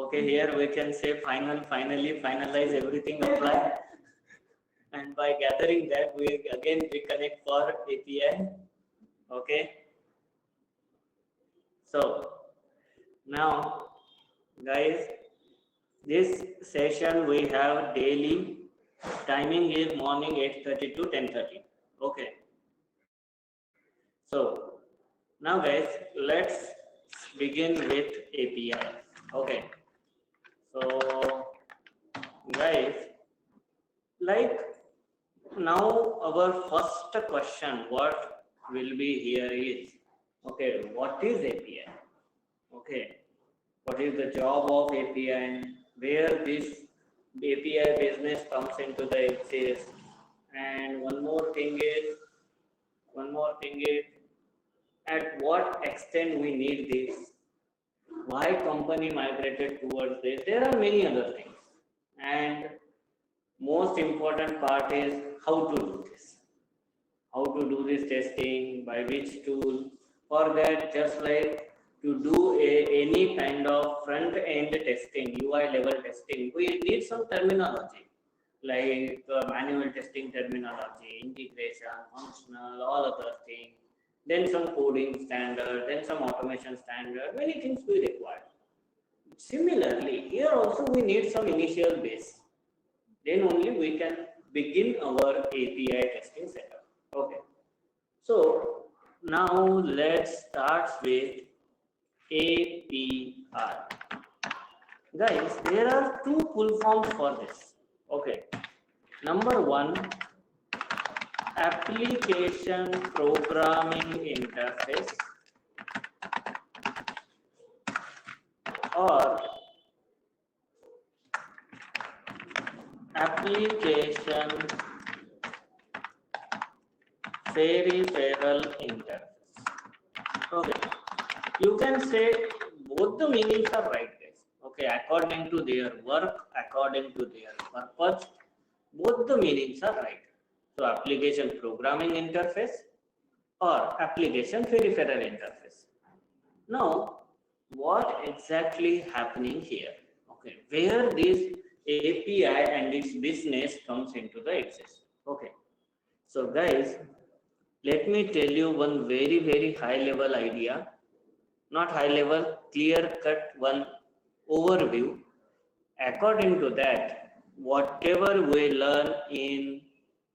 Okay, here we can say finally, finalize everything, apply. And by gathering that, we again reconnect for API. Okay, so now guys, this session we have daily. Timing is morning 8:30 to 10:30. Okay, so now guys, let's begin with API. Okay, so guys, like now our first question what will be here is, okay, what is API? Okay, what is the job of API, where this API business comes into the axis, and one more thing is at what extent we need this, why company migrated towards this. There are many other things, and most important part is how to do this, how to do this testing, by which tool. For that, just like to do any kind of front end testing, UI level testing, we need some terminology like manual testing terminology, integration, functional, all other things, then some coding standard, then some automation standard, many things we require. Similarly, here also we need some initial base, then only we can begin our API testing setup. Okay, so now let's start with API. Guys, there are two full forms for this. Okay, number one, application programming interface, or application peripheral interface. Okay, you can say both the meanings are right, guys. Okay, according to their work, according to their purpose, both the meanings are right. So application programming interface or application peripheral interface. Now, what exactly happening here? Okay, where this API and its business comes into the access. Okay, so guys, let me tell you one very high level idea, not high level, clear cut one overview. According to that, whatever we learn in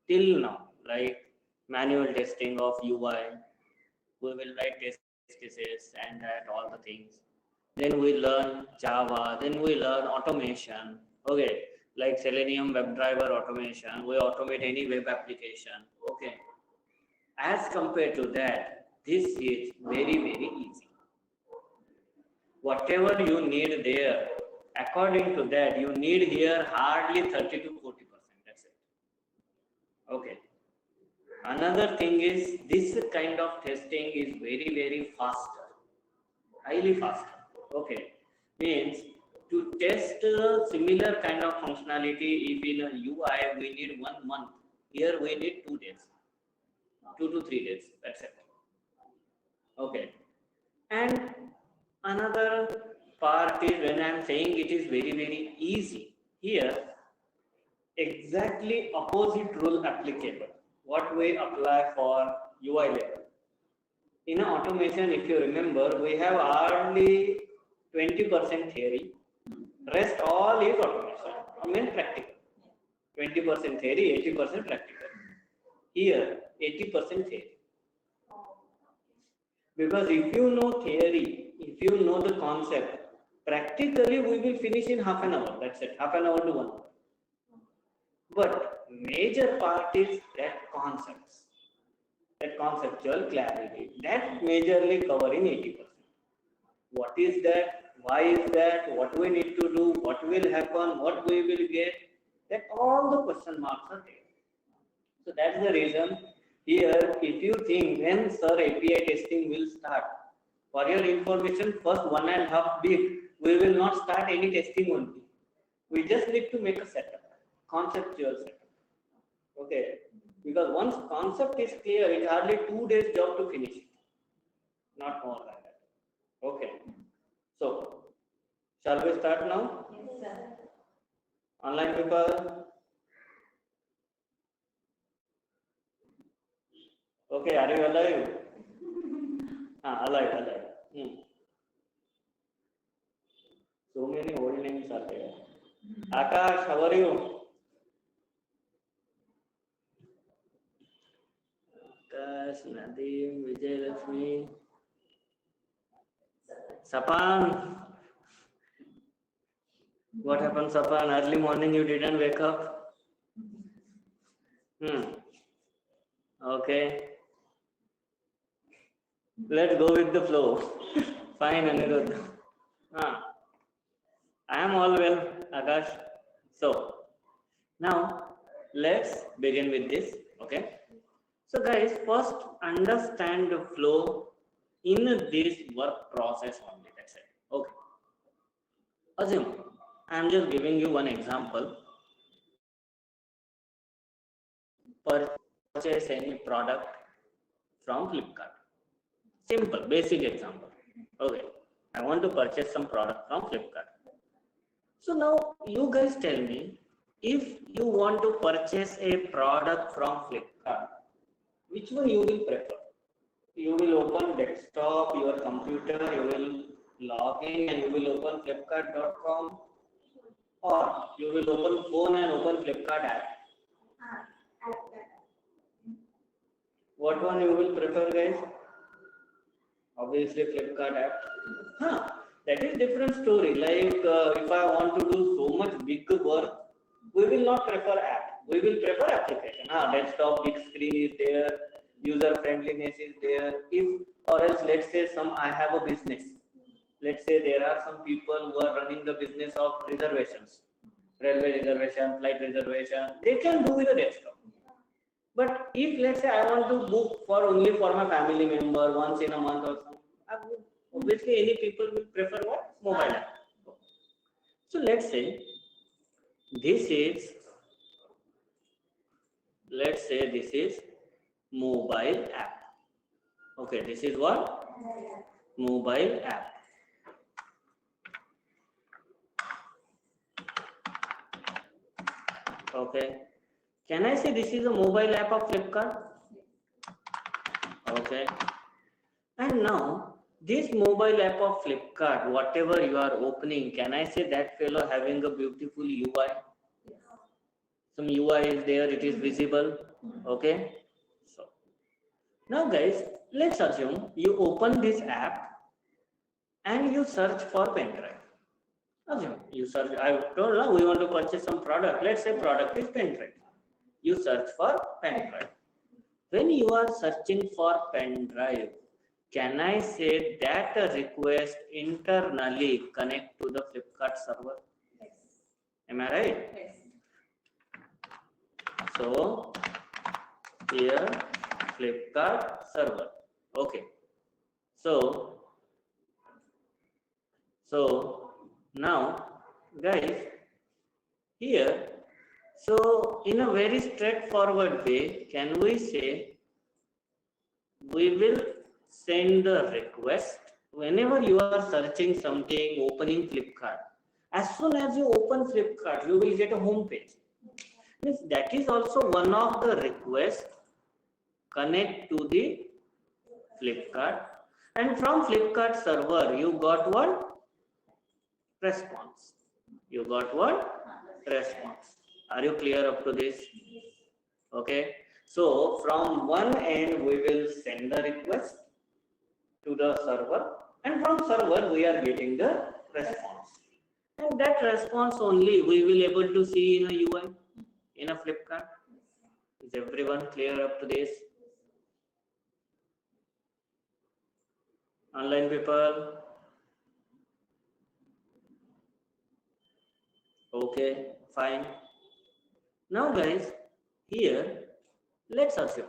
till now, like manual testing of UI, we will write test cases and that all the things. Then we learn Java, then we learn automation. Okay, like Selenium WebDriver automation, we automate any web application. Okay, as compared to that, this is very easy. Whatever you need there, according to that, you need here hardly 30 to 40%. That's it. Okay, another thing is this kind of testing is very faster, highly faster. Okay, means to test a similar kind of functionality, if in a UI we need 1 month, here we need 2 days, 2 to 3 days. That's it. Okay, and another part is when I am saying it is very easy, here exactly opposite rule applicable. What we apply for UI level. In automation, if you remember, we have hardly 20% theory, rest all is automation, I mean practical. 20% theory, 80% practical. Here 80% theory. Because if you know theory, if you know the concept, practically we will finish in half an hour. That's it, half an hour to 1 hour. But major part is that concepts, that conceptual clarity, that majorly covering 80%. What is that? Why is that? What we need to do? What will happen? What we will get? That all the question marks are there. So that's the reason here, if you think when sir API testing will start, for your information, first 1.5 week we will not start any testing only. We just need to make a setup, conceptual setup. Okay, because once concept is clear, it's hardly 2 days job to finish it, not more than that. Okay, so Shall we start now? Yes, sir. Online people. Okay, are you alive? Alive, alive. So many old names are there. Akash, how are you? Akash, Nadeem, Vijay Lakshmi, Sapan. What happened, Sapan? Early morning you didn't wake up? Okay. Let's go with the flow. Fine, Anirudh. I am all well, Akash. So, now let's begin with this. Okay. So, guys, first understand the flow in this work process only. That's it. Okay. Assume I am just giving you one example. Purchase any product from Flipkart. Simple, basic example. Okay. I want to purchase some product from Flipkart. So now you guys tell me, if you want to purchase a product from Flipkart, which one you will prefer? You will open desktop, your computer, you will log in and you will open flipkart.com, or you will open phone and open Flipkart app. What one you will prefer, guys? Obviously Flipkart app. That is different story. Like if I want to do so much big work, we will not prefer app. We will prefer application. Desktop, big screen is there, user friendliness is there. If or else, let's say I have a business. Let's say there are some people who are running the business of reservations, railway reservation, flight reservation. They can do with a desktop. But if let's say I want to book for only for my family member once in a month or something, obviously any people will prefer what? Mobile app. So let's say this is mobile app. Okay, this is what? Mobile app. Okay. Can I say this is a mobile app of Flipkart? Okay. And now this mobile app of Flipkart, whatever you are opening, can I say that fellow having a beautiful UI? Some UI is there, it is visible. Okay. So now guys, let's assume you open this app and you search for pen drive. Assume you search, I told you we want to purchase some product. Let's say product is pen drive. You search for pen drive. When you are searching for pen drive, can I say that a request internally connect to the Flipkart server? Yes. Am I right? Yes. So here Flipkart server. Okay. So now guys, here, so in a very straightforward way, can we say we will send the request whenever you are searching something, opening Flipkart. As soon as you open Flipkart, you will get a home page. Means that is also one of the requests connect to the Flipkart, and from Flipkart server you got what? Response. You got what? Response. Are you clear up to this? Okay. So from one end we will send the request to the server, and from server we are getting the response. And that response only we will able to see in a UI, in a Flipkart. Is everyone clear up to this? Online people? Okay, fine. Now guys, here let's assume.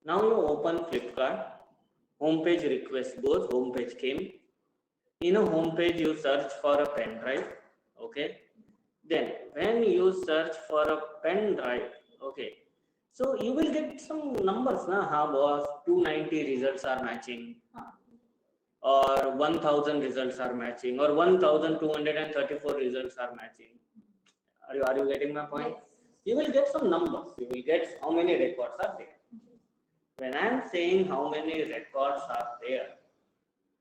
Now you open Flipkart, homepage request goes, homepage came. In a homepage you search for a pen drive. Okay. Then when you search for a pen drive, okay, so you will get some numbers, na? Boss, 290 results are matching. or 1000 results are matching, or 1234 results are matching. Are you getting my point? You will get some numbers. You will get how many records are there. When I am saying how many records are there,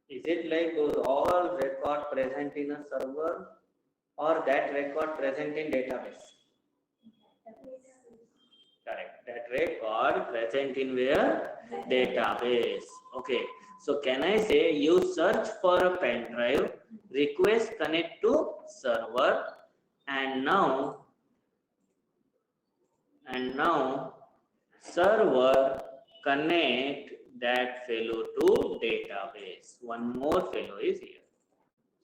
is it like those all record present in a server, or that record present in database? Correct. That record present in where? Database. Okay. So can I say you search for a pen drive, request connect to server, and now server connect that fellow to database. One more fellow is here.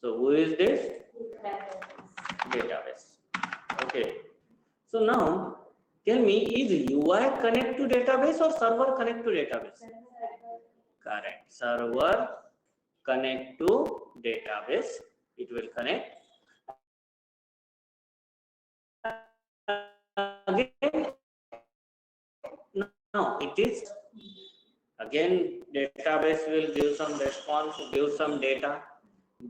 So who is this? Database. Okay. So now tell me, is UI connect to database or server connect to database? Correct. Server connect to database. It will connect. Again, no, it is. Again, database will give some response, give some data.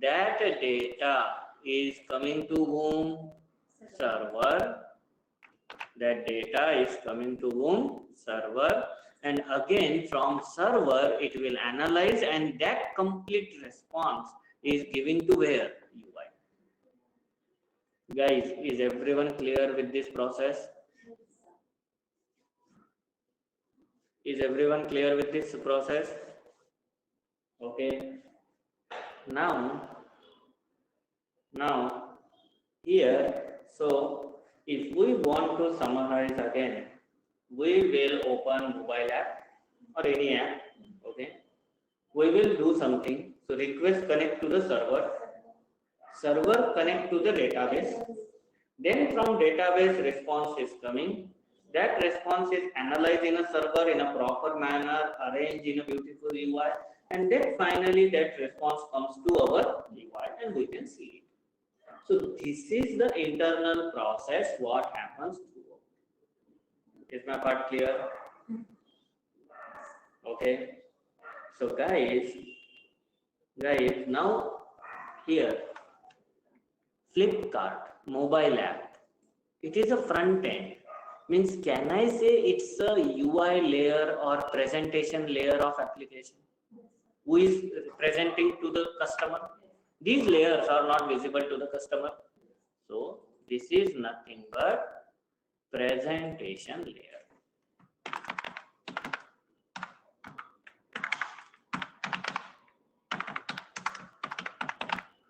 That data is coming to whom? Server. That data is coming to whom? Server. And again, from server, it will analyze, and that complete response is given to where? UI. Guys, is everyone clear with this process? Is everyone clear with this process? Okay. Now here, so if we want to summarize again, we will open mobile app or any app. Okay. We will do something. So request connect to the server. Server connect to the database. Then from database response is coming. That response is analyzed in a server in a proper manner, arranged in a beautiful UI, and then finally that response comes to our UI and we can see it. So this is the internal process what happens through. Is my part clear? Okay. So guys, now here Flipkart mobile app, it is a front end. Means can I say it's a UI layer or presentation layer of application? Who is presenting to the customer? These layers are not visible to the customer. So this is nothing but presentation layer.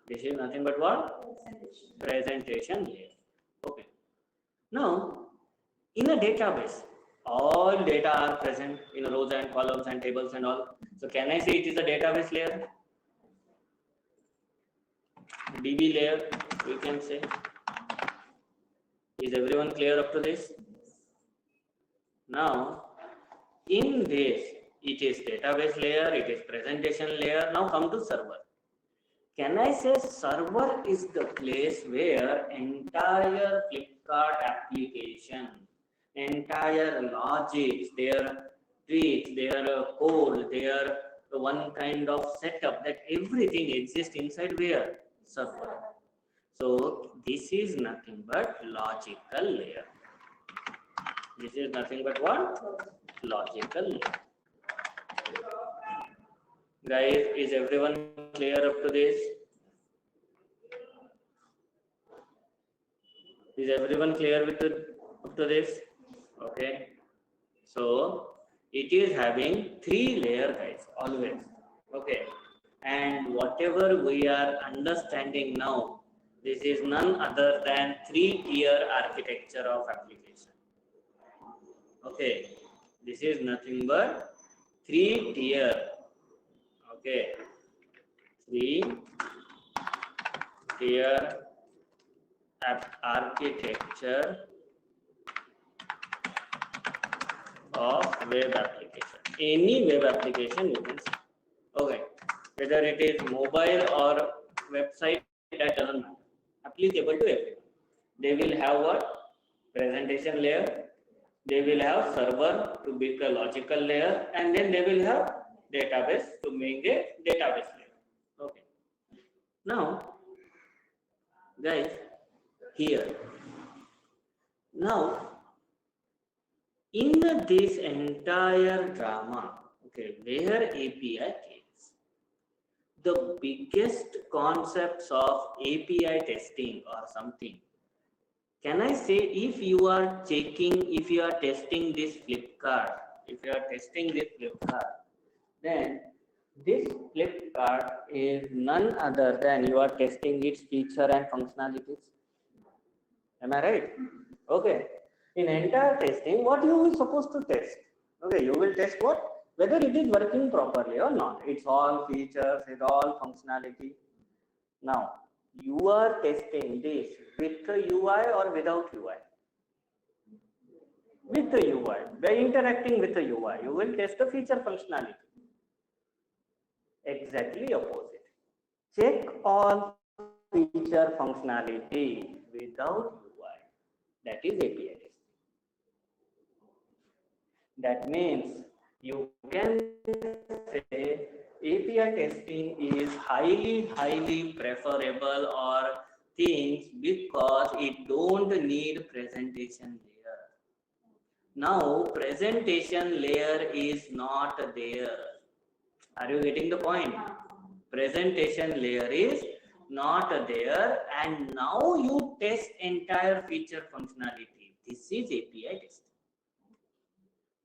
This is nothing but what? Presentation layer. Okay. Now, in a database, all data are present in rows and columns and tables and all. So can I say it is a database layer? DB layer, we can say. Is everyone clear up to this? Now, in this, it is database layer, it is presentation layer. Now come to server. Can I say server is the place where entire Flipkart application, entire logic, their tweaks, their code, their one kind of setup, that everything exists inside where? Server. So this is nothing but logical layer. This is nothing but what? Logical layer. Guys, is everyone clear up to this? Is everyone clear with up to this? Okay. So it is having 3 layers, guys, always. Okay. And whatever we are understanding now, this is none other than 3-tier architecture of application. Okay. This is nothing but 3-tier. Okay. 3-tier architecture of web application. Any web application you can see. Okay. Whether it is mobile or website, that doesn't matter. Applicable to everyone. They will have what? Presentation layer. They will have server to be the logical layer, and then they will have database to make a database layer. Now, guys, here, now, in this entire drama, okay, where API came, the biggest concepts of API testing or something. Can I say if you are testing this Flipkart, then this Flipkart is none other than you are testing its feature and functionalities. Am I right? Okay. In entire testing, what you will supposed to test? Okay, you will test what? Whether it is working properly or not. It's all features, it's all functionality. Now, you are testing this with the UI or without UI? With the UI. By interacting with the UI, you will test the feature functionality. Exactly opposite. Check all feature functionality without UI. That is API testing. That means you can say API testing is highly preferable or things because it don't need presentation layer. Now presentation layer is not there. Are you getting the point? Presentation layer is not there, and now you test entire feature functionality. This is API testing.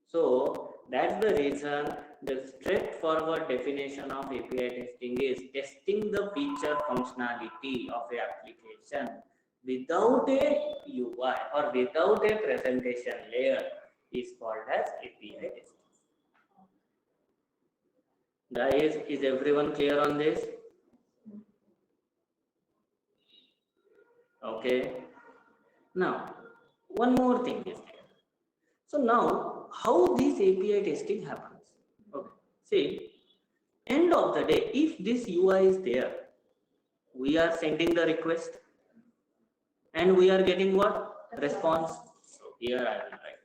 So that's the reason the straightforward definition of API testing is testing the feature functionality of an application without a UI or without a presentation layer is called as API testing. Guys, is everyone clear on this? Okay. Now, one more thing is there. So now, how this API testing happens? Okay. See, end of the day, if this UI is there, we are sending the request and we are getting what? Response. So here I will write.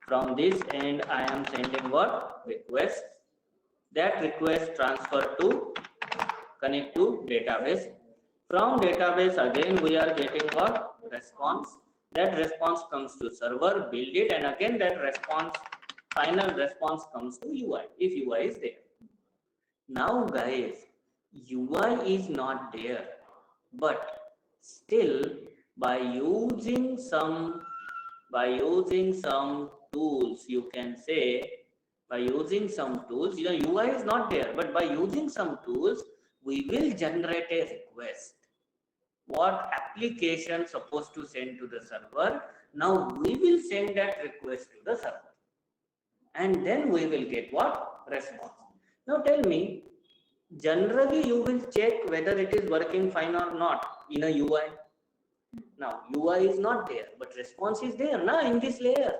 From this end, I am sending what? Request. That request transfer to connect to database. From database again we are getting what? Response. That response comes to server, build it, and again that response, final response comes to UI if UI is there. Now guys, UI is not there, but still by using some tools, you can say by using some tools, UI is not there, but by using some tools we will generate a request. What application supposed to send to the server? Now we will send that request to the server, and then we will get what? Response. Now tell me, generally you will check whether it is working fine or not in a UI. Now UI is not there, but response is there now in this layer.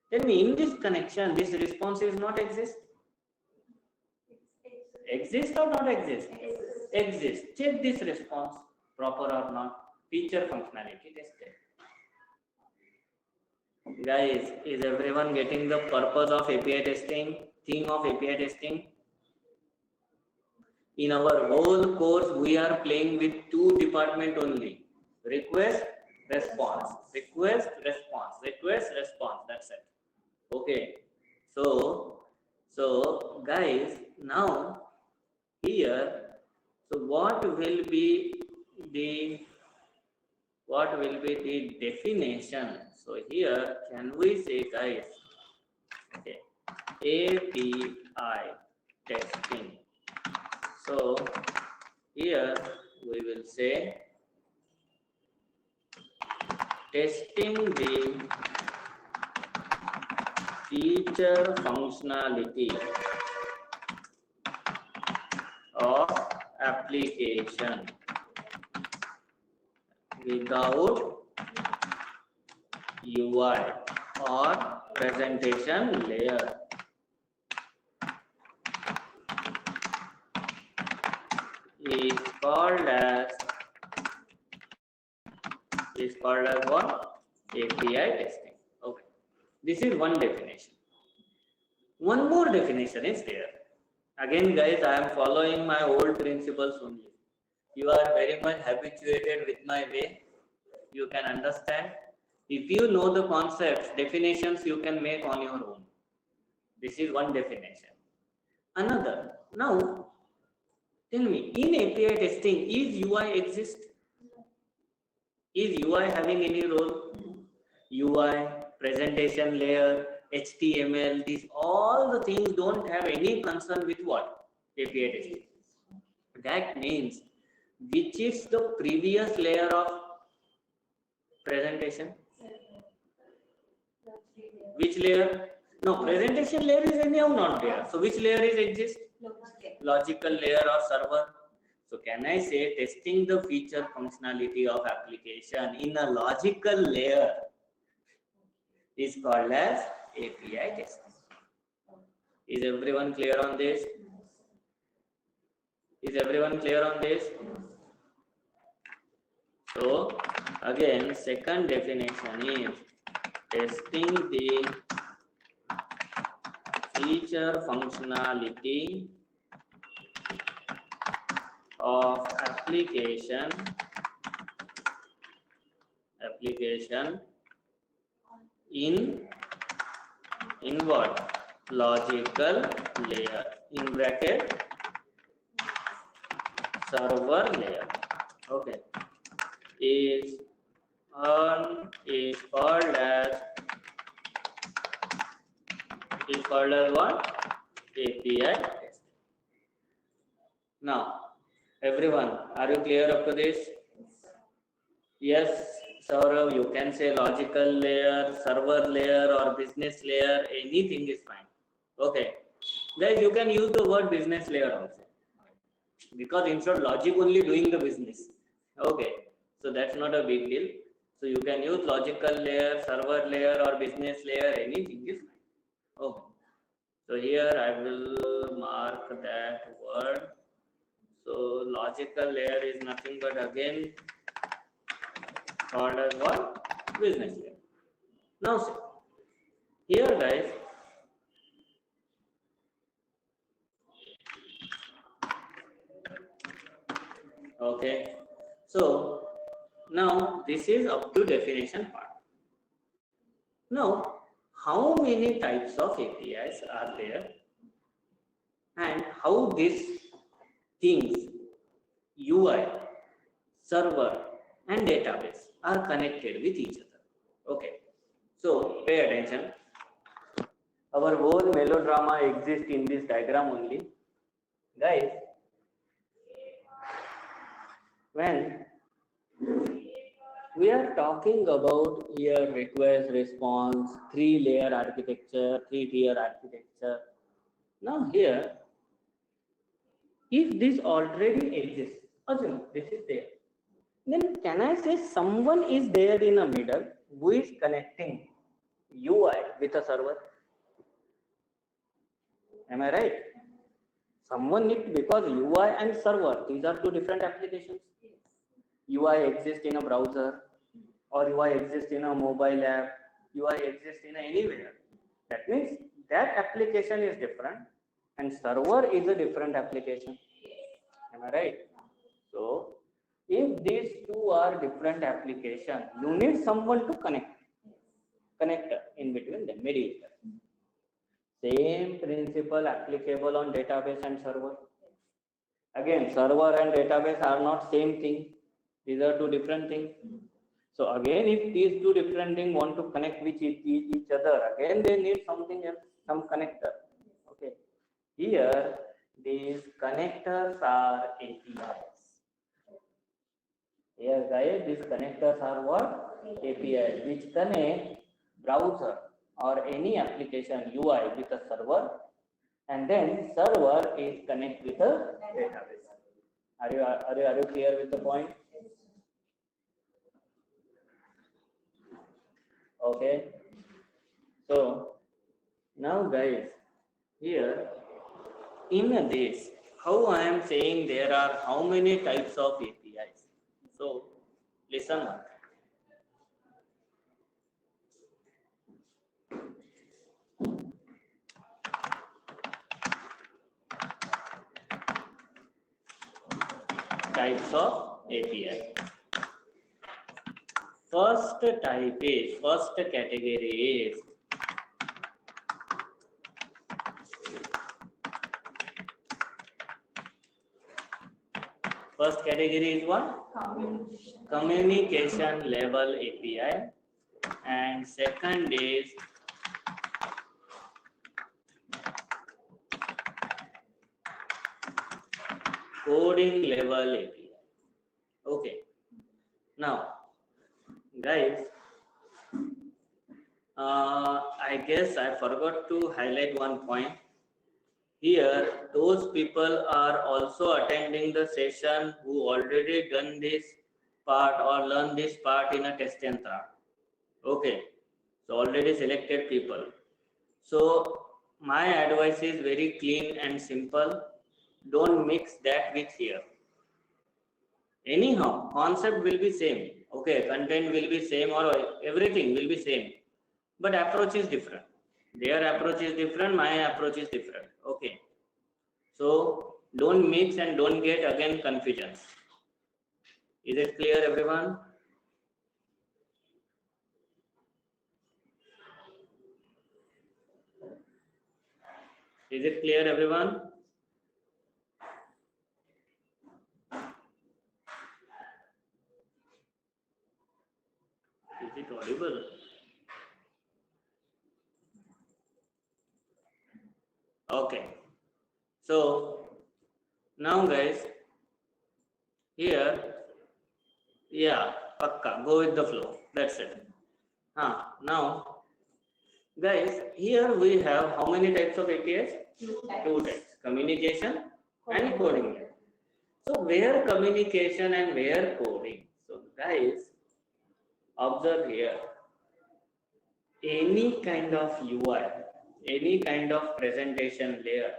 Tell me, in this connection, this response is not exist. Exist or not exist? Exist. Check this response proper or not. Feature functionality tested. Guys, is everyone getting the purpose of API testing? Theme of API testing? In our whole course, we are playing with two departments only. Request, response. Request, response. Request, response. That's it. Okay. So guys, now here, so what will be the definition? So here, can we say, guys, okay, API testing. So here we will say testing the feature functionality of application without UI or presentation layer. Is called as what? API testing. Okay. This is one definition. One more definition is there. Again, guys, I am following my old principles only. You are very much habituated with my way. You can understand. If you know the concepts, definitions you can make on your own. This is one definition. Another. Now, tell me, in API testing, is UI exist? Is UI having any role? UI, presentation layer, HTML, these all the things don't have any concern with what? API testing. That means which is the previous layer of presentation? Which layer? No, presentation layer is anyhow not there. So which layer is exist? Logical layer or server. So can I say testing the feature functionality of application in a logical layer is called as API testing. Is everyone clear on this? Is everyone clear on this? So again, second definition is testing the feature functionality of application in what? Logical layer, in bracket server layer. Okay, is called as what? API testing. Now, everyone, are you clear up to this? Yes, Saurav, you can say logical layer, server layer, or business layer, anything is fine. Okay, guys, you can use the word business layer also, because instead logic only doing the business. Okay, so that's not a big deal. So you can use logical layer, server layer, or business layer, anything is fine. Okay, so here I will mark that word. So logical layer is nothing but again called as what? Business layer. Now see, here guys, okay, so now this is up to definition part. Now, how many types of APIs are there and how these things, UI, server and database are connected with each other. Okay, so pay attention. Our whole melodrama exists in this diagram only. Guys, when we are talking about here request response, 3-layer architecture, 3-tier architecture. Now here, if this already exists, assume this is there, then can I say someone is there in the middle who is connecting UI with a server? Am I right? Someone needs, because UI and server, these are two different applications. UI exists in a browser, or UI exists in a mobile app, UI exists in anywhere. That means that application is different and server is a different application. Am I right? So if these two are different applications, you need someone to connector in between them, mediator. Same principle applicable on database and server. Again, server and database are not same thing. These are two different things. So again, if these two different things want to connect with each other, again they need something else, some connector. Okay. Here, these connectors are APIs. Here guys, these connectors are what? APIs, which connect browser or any application UI with a server, and then server is connect with a database. Are you clear with the point? Okay. So now guys, here in this, how I am saying there are how many types of APIs. So listen up. types of API. First category is what? Communication level API, and second is coding level API. Okay. Now, guys, I guess I forgot to highlight one point. Here, those people are also attending the session who already done this part or learn this part in a test yantra. Okay, so already selected people. So my advice is very clean and simple. Don't mix that with here. Anyhow, concept will be same. Okay, content will be same or everything will be same, but approach is different. Their approach is different, my approach is different. Okay, so don't mix and don't get again confusions. Is it clear, everyone? Is it clear, everyone? Is it audible? Okay, so now guys, here, yeah, pakka, go with the flow. That's it. Now, guys, here we have how many types of APIs? Two types, communication and coding. So where communication and where coding? So guys, observe here, any kind of UI, any kind of presentation layer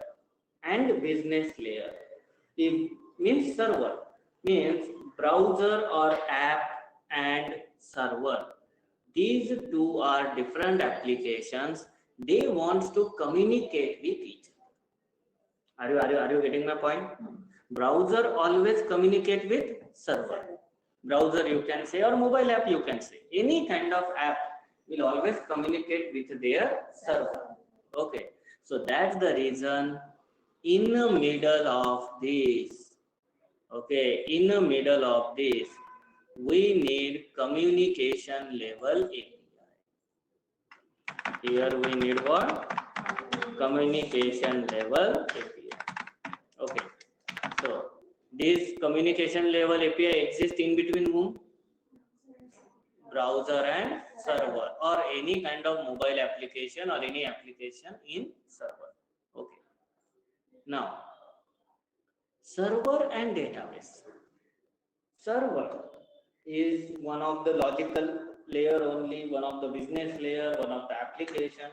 and business layer, it means server, means browser or app and server. These two are different applications. They want to communicate with each other. Are you getting my point? Browser always communicate with server. Browser you can say, or mobile app you can say. Any kind of app will always communicate with their server. Okay, so that's the reason in the middle of this, okay, in the middle of this, we need communication level API. Here we need what? Communication level API. Okay, so this communication level API exists in between whom? Browser and server, or any kind of mobile application or any application in server. Okay. Now, server and database. Server is one of the logical layer only, one of the business layer, one of the application.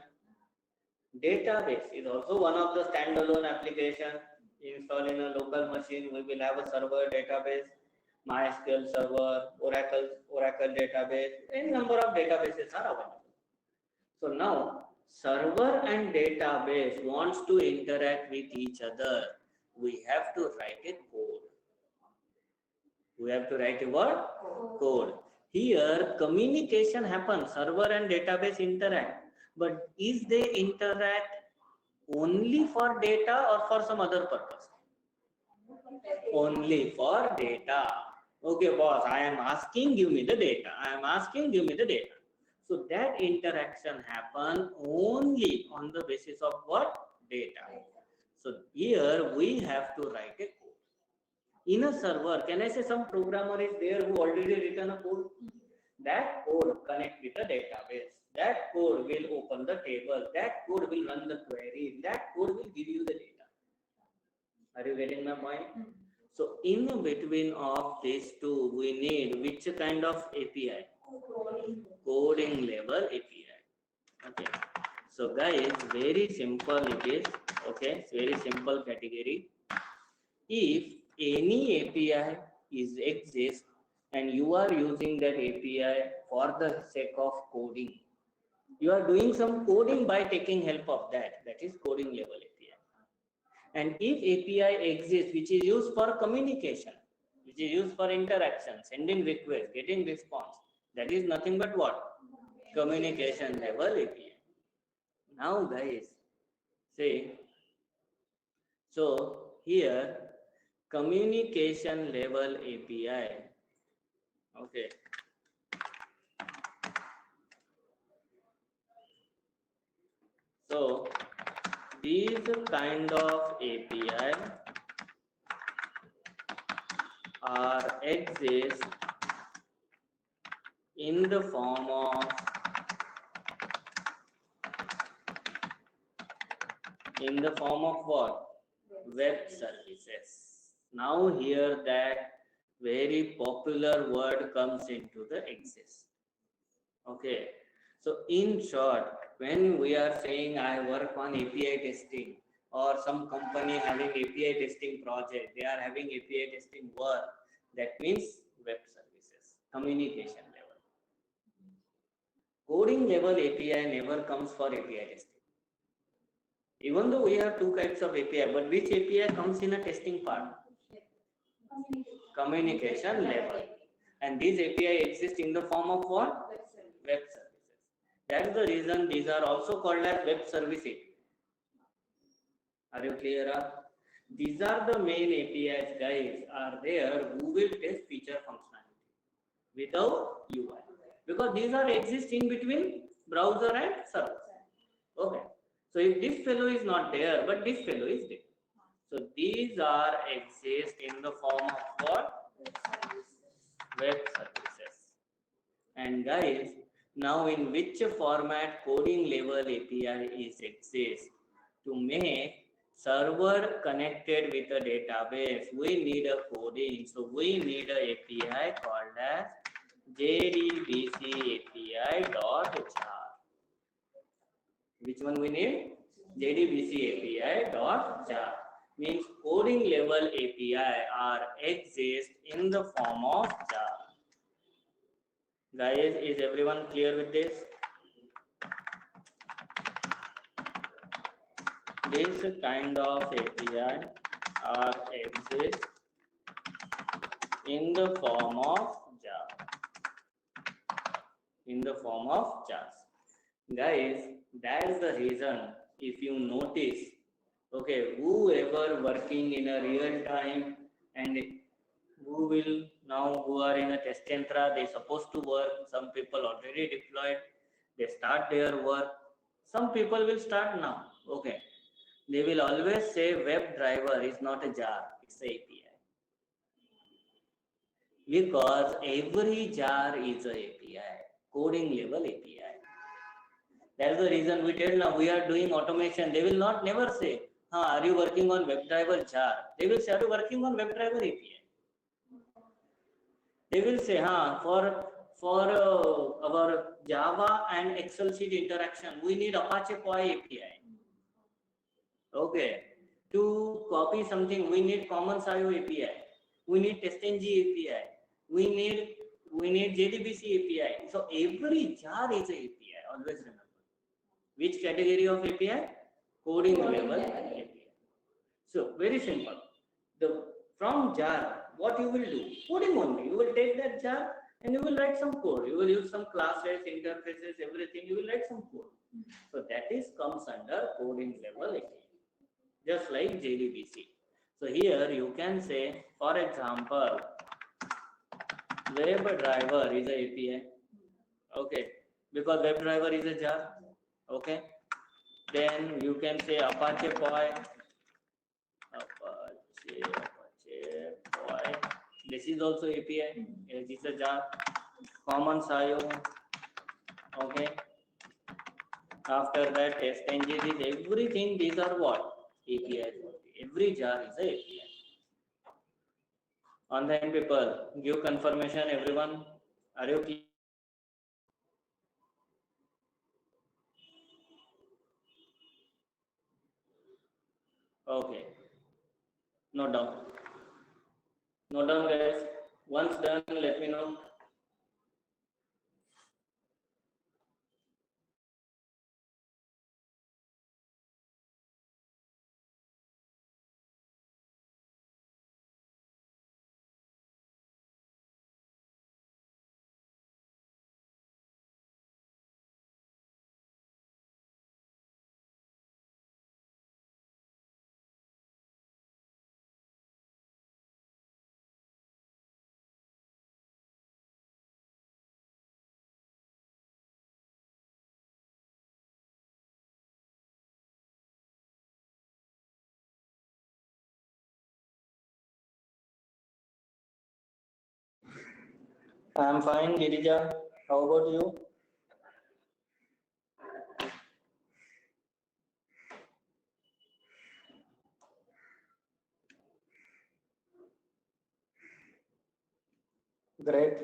Database is also one of the standalone application. Installed in a local machine, we will have a server database, MySQL server, Oracle database, any number of databases are available. So now, server and database wants to interact with each other. We have to write a code. We have to write a what? Code. Here, communication happens, server and database interact. But is they interact only for data or for some other purpose? Only for data. Okay, boss, I am asking, give me the data. I am asking, give me the data. So that interaction happens only on the basis of what? Data. So here we have to write a code. In a server, can I say some programmer is there who already written a code? That code connect with the database. That code will open the table. That code will run the query. That code will give you the data. Are you getting my point? So in between of these two, we need which kind of API? Coding level API. Okay. So guys, very simple it is. Okay, it's very simple category. If any API exists and you are using that API for the sake of coding, you are doing some coding by taking help of that. That is coding level API. And if API exists which is used for communication, which is used for interaction, sending request, getting response. That is nothing but what? Communication level API. Now guys, say, so here communication level API, okay. So these kind of API are exist in the form of what? Web services. Now here that very popular word comes into the exist. Okay. So in short, when we are saying I work on API testing, or some company having API testing project, they are having API testing work, that means web services, communication level. Coding level API never comes for API testing. Even though we have two types of API, but which API comes in a testing part? Communication level. And these API exist in the form of what? Web services. That's the reason these are also called as web service API. Are you clear? These are the main APIs, guys, are there who will test feature functionality without UI. Because these are exist in between browser and server. Okay. So if this fellow is not there, but this fellow is there. So these are exist in the form of what? Web services. And guys, now in which format coding level API is exist? To make server connected with a database, we need a coding. So we need a API called as JDBC API.jar. Which one we need? JDBC API.jar. Means coding level API are exist in the form of jar. Guys, is everyone clear with this? This kind of API are exist in the form of jar. In the form of jars. Guys, that's the reason, if you notice, okay, whoever working in a real time and who are in a test centra, they supposed to work, some people already deployed, they start their work, some people will start now, okay. They will always say WebDriver is not a jar, it's a API. Because every jar is a API, coding level API. That's the reason we tell now we are doing automation. They will not never say, are you working on WebDriver jar? They will say, are you working on WebDriver API? They will say, for our Java and Excel sheet interaction, we need Apache Poi API. Okay. To copy something, we need Commons IO API. We need TestNG API. We need JDBC API. So every jar is an API. Always remember. Which category of API? Coding level API. So very simple. From jar, what you will do? Coding only. You will take that jar and you will write some code. You will use some classes, interfaces, everything. You will write some code. So that comes under coding level API. Just like JDBC. So here you can say, for example, WebDriver is a API. Okay. Because WebDriver is a jar. Okay. Then you can say Apache Poi. Apache Poi. This is also API. This is a jar. Commons IO. Okay. After that, TestNG, everything. These are what? APIs. Every jar is a API. Online people, give confirmation. Everyone, are you clear? Okay. Note down. Note down, guys. Once done, let me know. I'm fine, Girija. How about you? Great.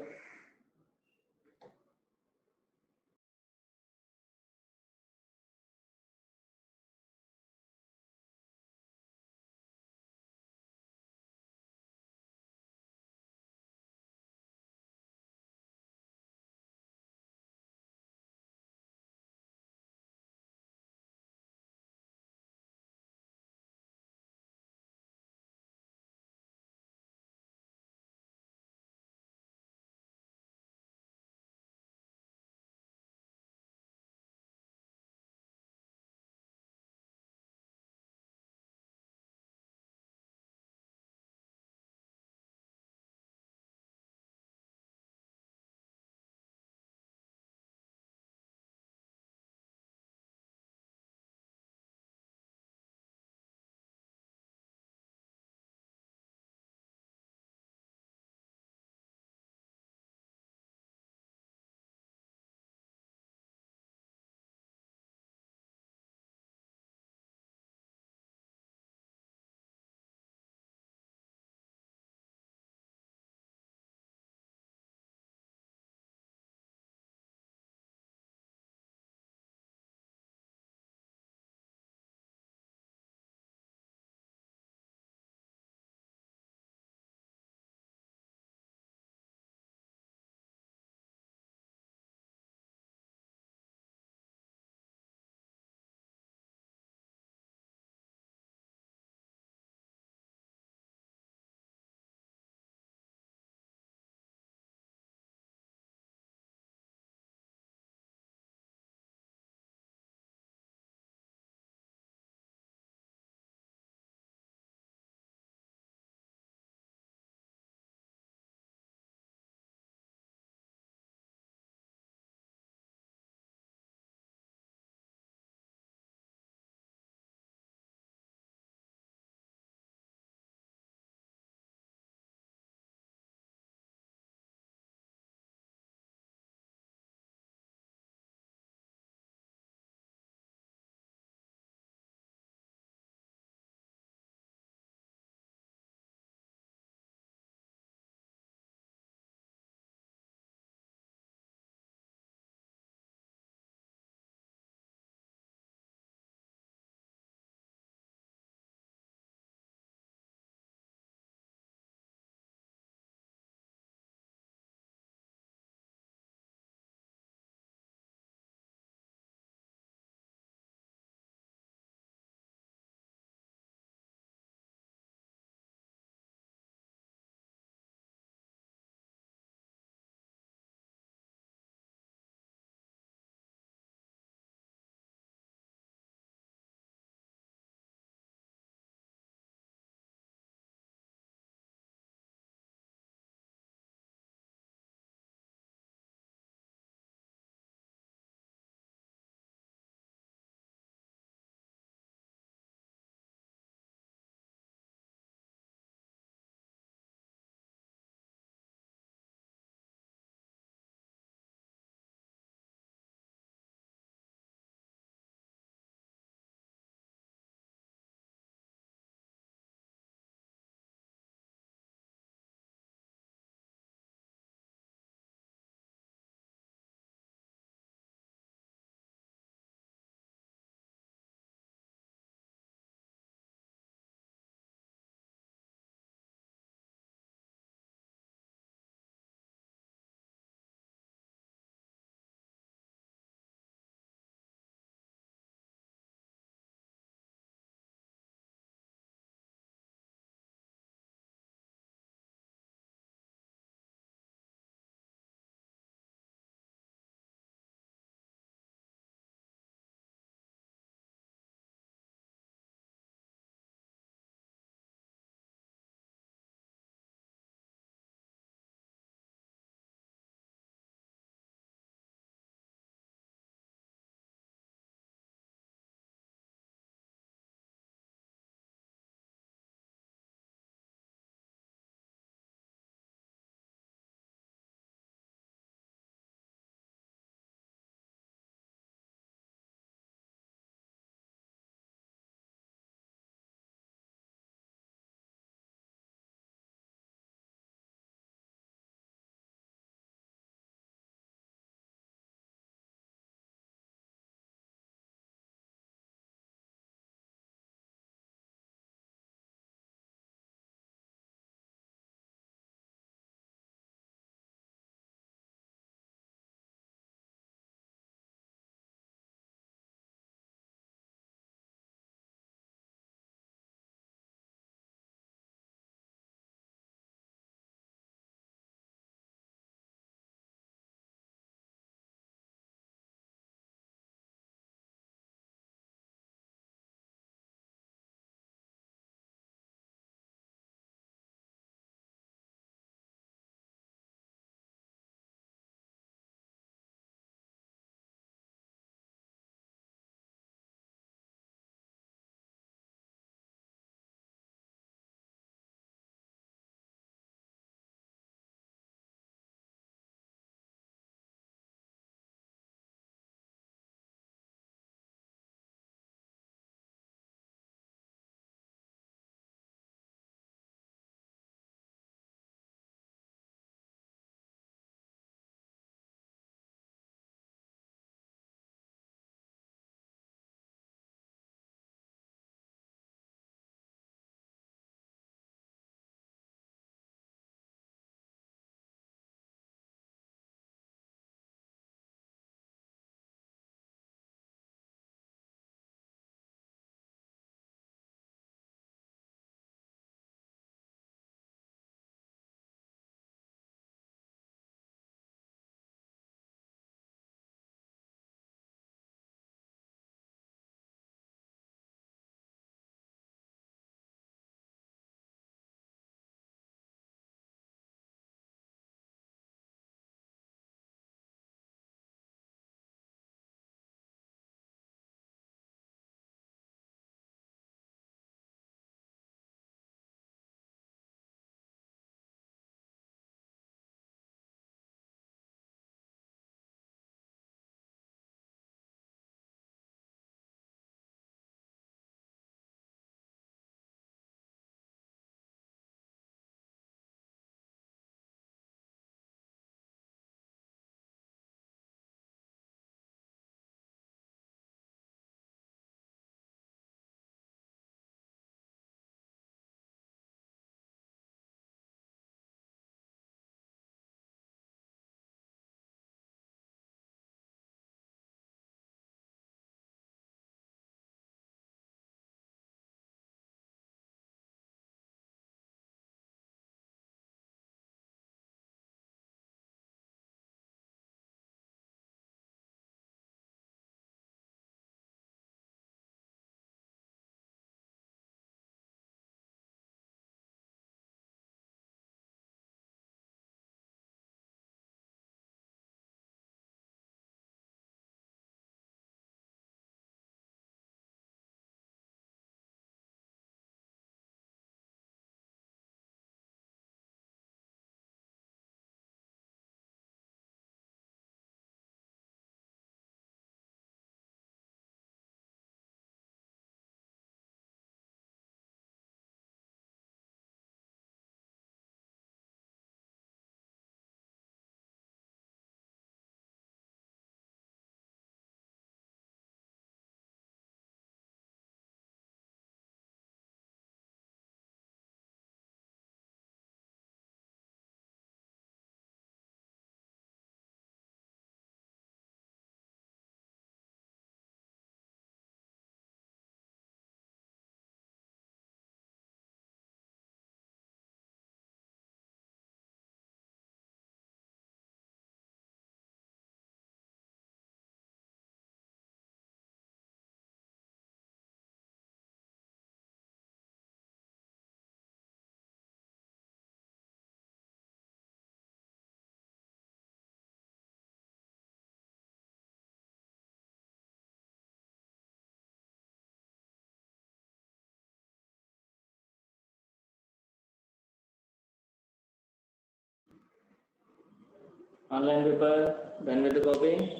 Online people, done with the copy?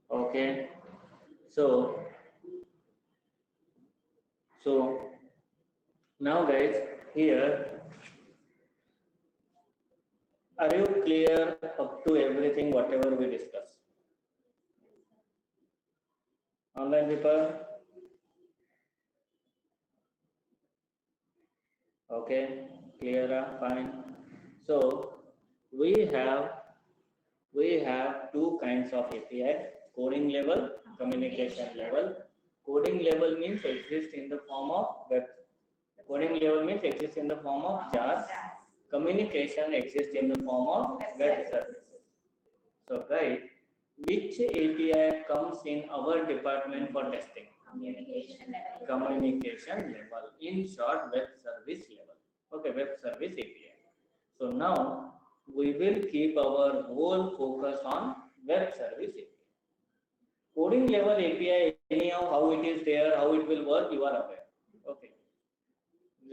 Okay. So now guys, here, are you clear up to everything whatever we discussed? Online people? Okay, clear, fine. So we have two kinds of API: coding level, communication level. Coding level means exist in the form of web. Coding level means exist in the form of JARs. Communication exists in the form of web services. So guys, which API comes in our department for testing? Communication level. In short, web service level. Okay, web service API. So now we will keep our whole focus on web service API. Coding level API, anyhow, how it is there, how it will work, you are aware. Okay.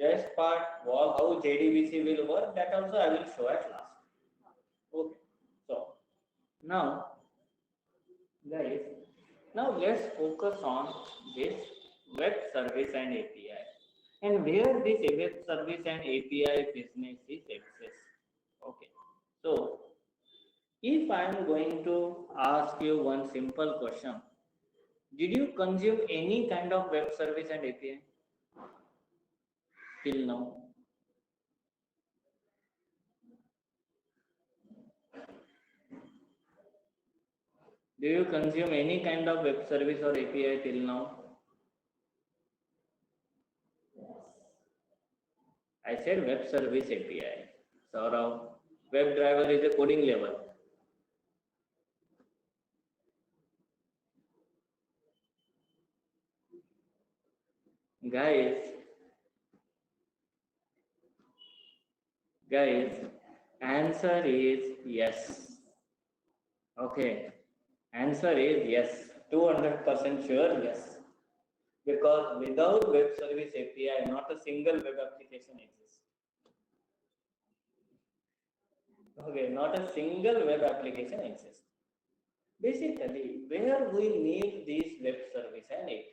Rest part, how JDBC will work, that also I will show at last. Okay. So now, guys, now let's focus on this web service and API, and where this web service and API business is exists. Okay. So if I am going to ask you one simple question, did you consume any kind of web service and API till now? Do you consume any kind of web service or API till now? I said web service API. Saurav, WebDriver is a coding level. Guys, answer is yes. Okay, answer is yes. 200% sure yes. Because without web service API, not a single web application exists. Okay, not a single web application exists. Basically, where we need this web service and API,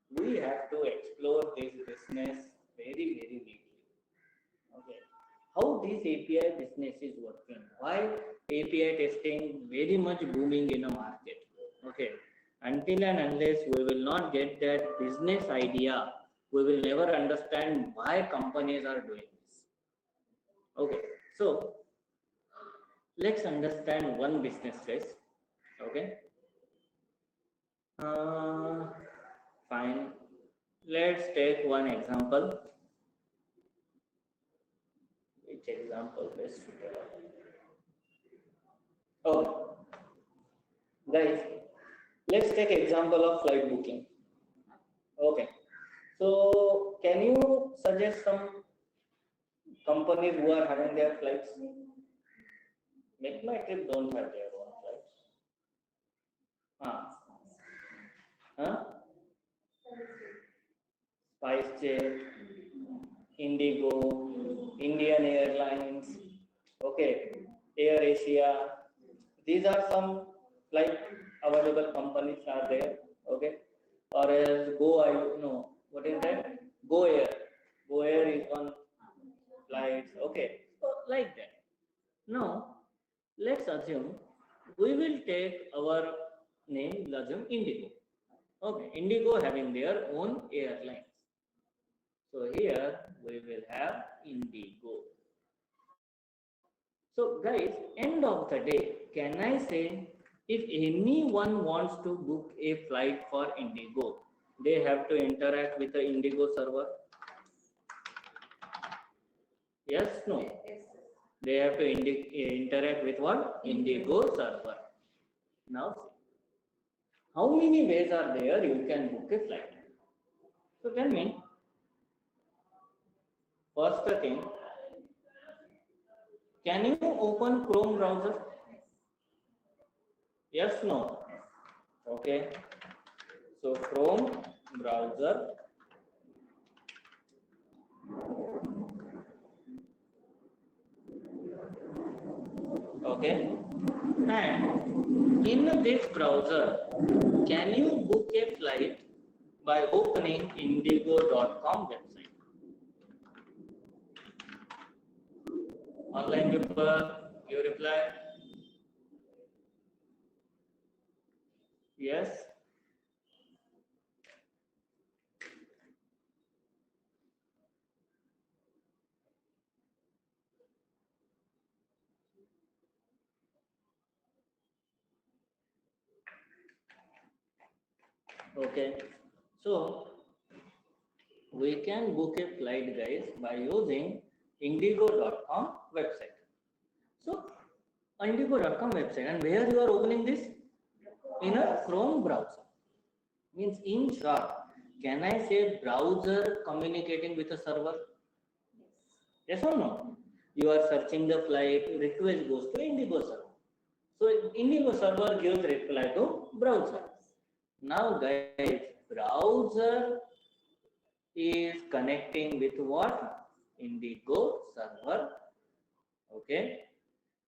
we have to explore this business very, very deeply. Okay, how this API business is working? Why API testing very much booming in a market? Okay, until and unless we will not get that business idea, we will never understand why companies are doing this. Okay, so let's understand one business case. Okay, fine. Let's take one example. Which example best suitable? Oh, guys, let's take example of flight booking. Okay, so can you suggest some companies who are having their flights? Make My Trip don't have their own flights. Huh? SpiceJet, Indigo, Indian Airlines, okay, Air Asia. These are some flight available companies are there, okay. Or else what is that? Go Air. Go Air is one flight, okay. So like that. Now let's assume we will take our name, let's assume Indigo. Okay, Indigo having their own airlines. So here we will have Indigo. So guys, end of the day, can I say if anyone wants to book a flight for Indigo, they have to interact with the Indigo server? Yes, no? They have to interact with what? Indigo server. Now see, how many ways are there you can book a flight? So tell me, first thing, can you open Chrome browser? Yes, no? Okay. So Chrome browser, Okay, and in this browser, can you book a flight by opening indigo.com website? Online people, you reply yes. Okay, so we can book a flight, guys, by using indigo.com website. So indigo.com website, and where you are opening this? In a Chrome browser. Means in short, can I say browser communicating with a server? Yes or no? You are searching the flight, request goes to Indigo server. So Indigo server gives reply to browser. Now guys, browser is connecting with what? Indigo server. Okay.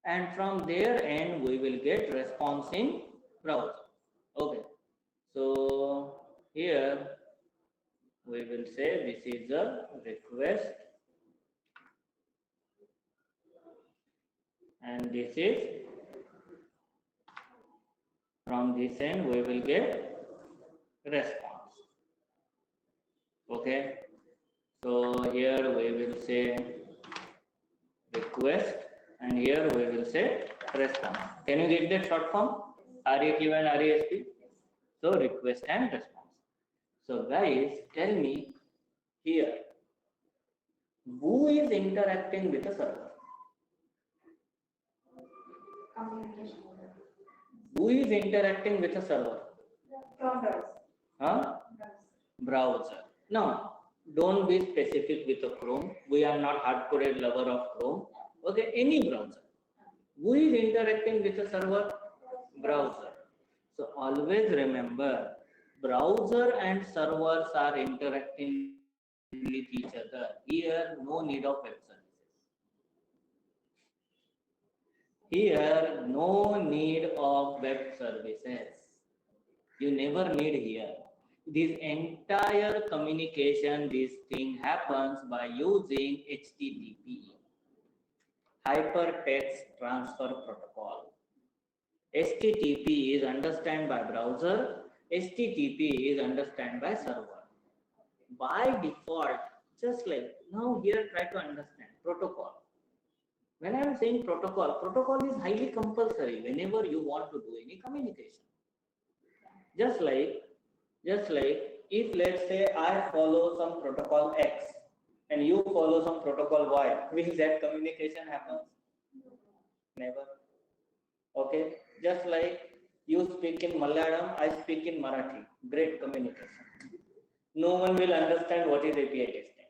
And from their end, we will get response in browser. Okay. So here we will say this is a request and this is from this end we will get response. Okay, so here we will say request and here we will say response. Can you get that short form? REQ and RESP. So request and response. So guys, tell me here, who is interacting with the server? Communication. Who is interacting with the server? Browsers. Huh? Browser. Now, don't be specific with the Chrome. We are not hardcore lover of Chrome. Okay, any browser. Who is interacting with the server? Browser. So always remember, browser and servers are interacting with each other. Here, no need of web services. Here, no need of web services. You never need here. This entire communication, this thing happens by using HTTP, Hypertext Transfer Protocol. HTTP is understood by browser, HTTP is understood by server. By default, just like now here try to understand protocol. When I am saying protocol, protocol is highly compulsory whenever you want to do any communication. Just like if let's say I follow some protocol X and you follow some protocol Y, will that communication happen? Never. Okay. Just like you speak in Malayalam, I speak in Marathi. Great communication. No one will understand what is API testing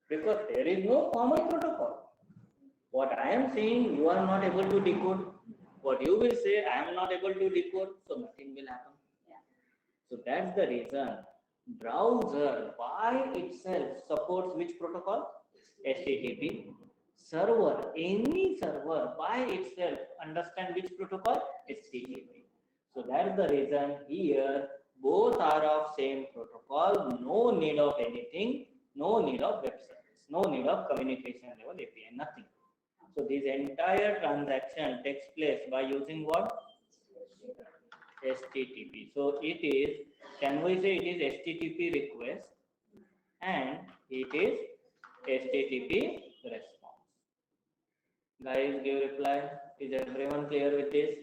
because there is no common protocol. What I am saying, you are not able to decode. What you will say, I am not able to decode, so nothing will happen. So that's the reason browser by itself supports which protocol? HTTP. Server, any server by itself understand which protocol? HTTP. So that's the reason here both are of same protocol, no need of anything, no need of web service, no need of communication level API, nothing. So this entire transaction takes place by using what? HTTP. So it is, can we say it is HTTP request and it is HTTP response. Guys, give reply. Is everyone clear with this?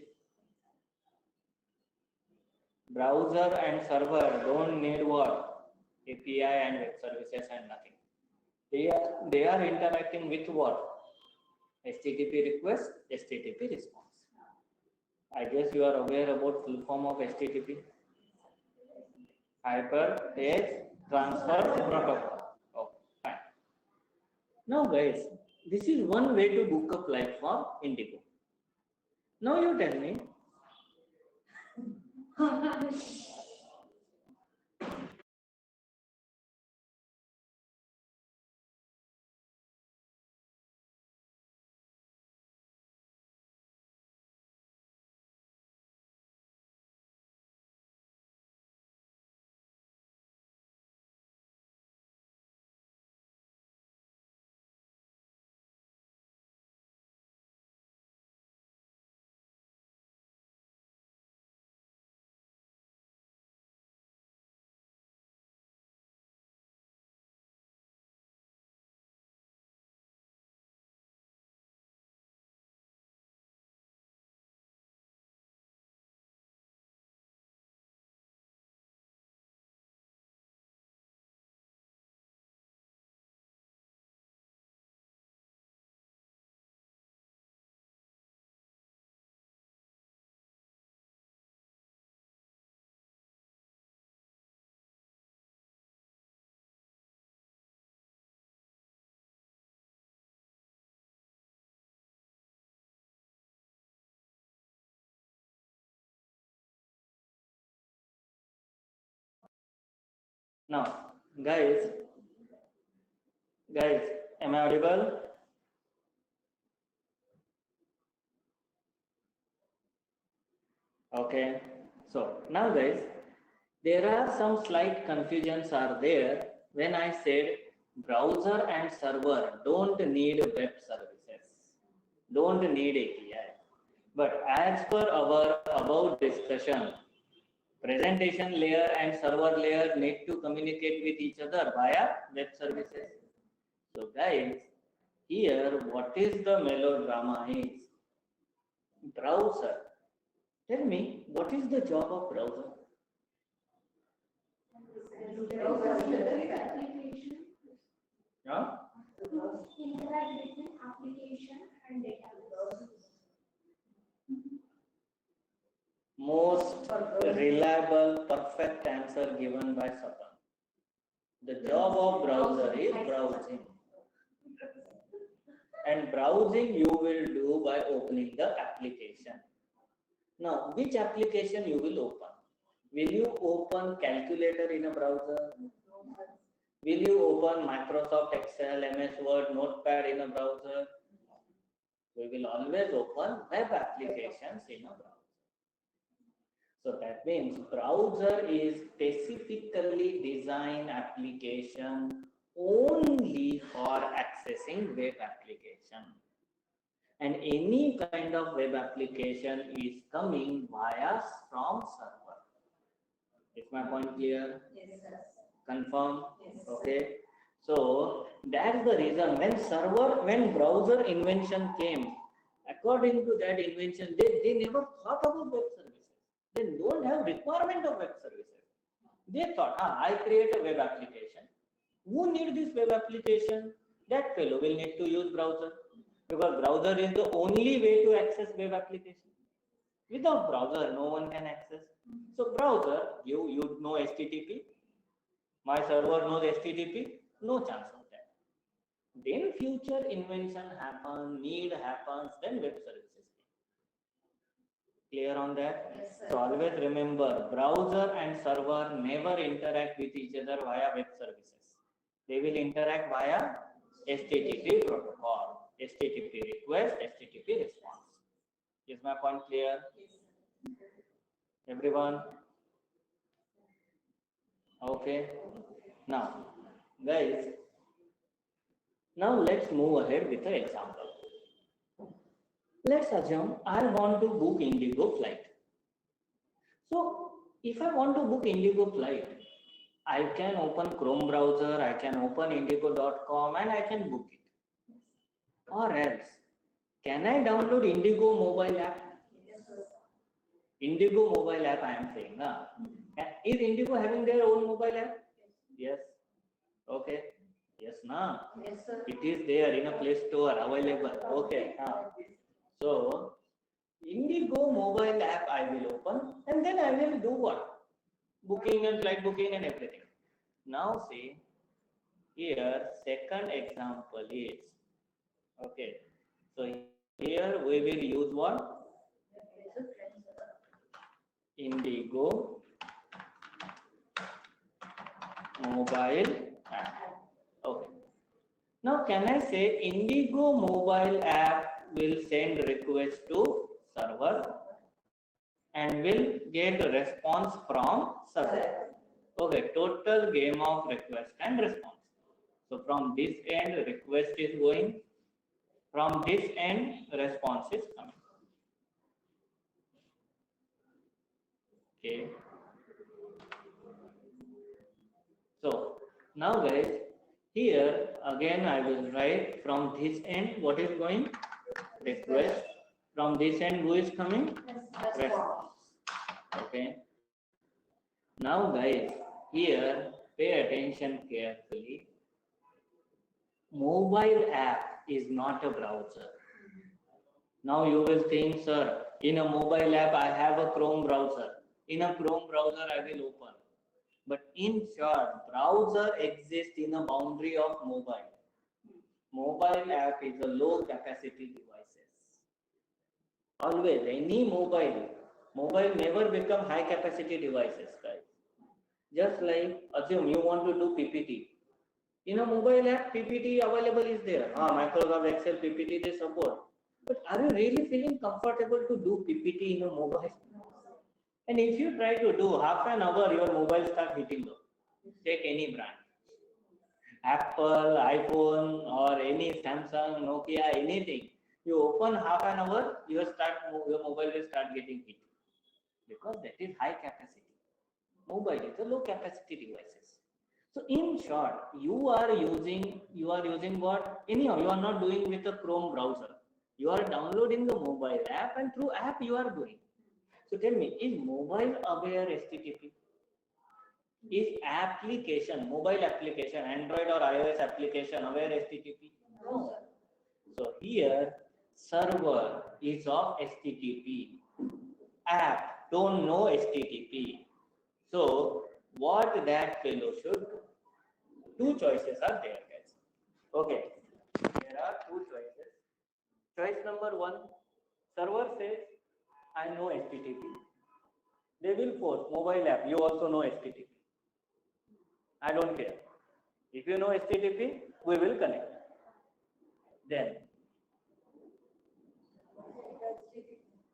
Browser and server don't need what? API and web services and nothing. They are interacting with what? HTTP request, HTTP response. I guess you are aware about full form of HTTP. Hypertext Transfer Protocol. Oh, fine. Now guys, this is one way to book a flight for Indigo. Now you tell me. Now, guys, am I audible? Okay. So now, guys, there are some slight confusions are there when I said browser and server don't need web services, don't need API. But as per our above discussion, presentation layer and server layer need to communicate with each other via web services. So guys, here what is the melodrama is browser. Tell me, what is the job of browser? Application. Huh? Interact between application and database. Most reliable, perfect answer given by Sapan. The job of browser is browsing. And browsing you will do by opening the application. Now, which application you will open? Will you open calculator in a browser? Will you open Microsoft Excel, MS Word, Notepad in a browser? We will always open web applications in a browser. So that means browser is specifically designed application only for accessing web application. And any kind of web application is coming via from server. Is my point clear? Yes, sir. Confirm? Yes. Okay. So that's the reason when browser invention came, according to that invention, they never thought about web services. They don't have requirement of web services. They thought, I create a web application. Who need this web application? That fellow will need to use browser, because browser is the only way to access web application. Without browser, no one can access. So browser, you know HTTP. My server knows HTTP. No chance of that. Then future invention happens, need happens, then web services. Clear on that? Yes, sir. So always remember, browser and server never interact with each other via web services. They will interact via HTTP protocol, HTTP request, HTTP response. Is my point clear? Everyone? Okay. Now, guys, now let's move ahead with an example. Let's assume I want to book Indigo flight. So if I want to book Indigo flight, I can open Chrome browser, I can open indigo.com and I can book it. Or else, can I download Indigo mobile app? Yes, sir. Indigo mobile app I am saying. Is Indigo having their own mobile app? Yes. Okay. Yes, na. Yes, sir. It is there in a Play Store available. Okay. So Indigo mobile app I will open and then I will do what? Booking and flight booking and everything. Now see, here second example is, okay, so here we will use what? Indigo mobile app. Okay. Now can I say Indigo mobile app will send request to server and will get a response from server. Okay, total game of request and response. So from this end request is going, from this end response is coming. Okay. So now guys, here again I will write from this end what is going? Request. From this end who is coming? Response. Okay. Now guys, here pay attention carefully. Mobile app is not a browser. Now you will think, sir, in a mobile app I have a Chrome browser. In a Chrome browser I will open. But in short, browser exists in a boundary of mobile. Mobile app is a low capacity devices. Always, any mobile never become high capacity devices, guys. Just like assume you want to do PPT. In a mobile app, PPT available is there. Microsoft Excel PPT they support. But are you really feeling comfortable to do PPT in a mobile? And if you try to do half an hour, your mobile start hitting low. Take any brand. Apple, iPhone, or any Samsung, Nokia, anything. You open half an hour, your mobile will start getting hit because that is high capacity. Mobile is a low capacity devices. So in short, you are using what? Anyhow, you are not doing with a Chrome browser. You are downloading the mobile app, and through app you are doing. So tell me, is mobile aware HTTP? Is mobile application, Android or iOS application aware HTTP? No. So here, server is of HTTP. App don't know HTTP. So what that fellow should do? Two choices are there, guys. Okay, there are two choices. Choice number one, server says, I know HTTP. They will force mobile app, you also know HTTP. I don't care. If you know HTTP, we will connect. Then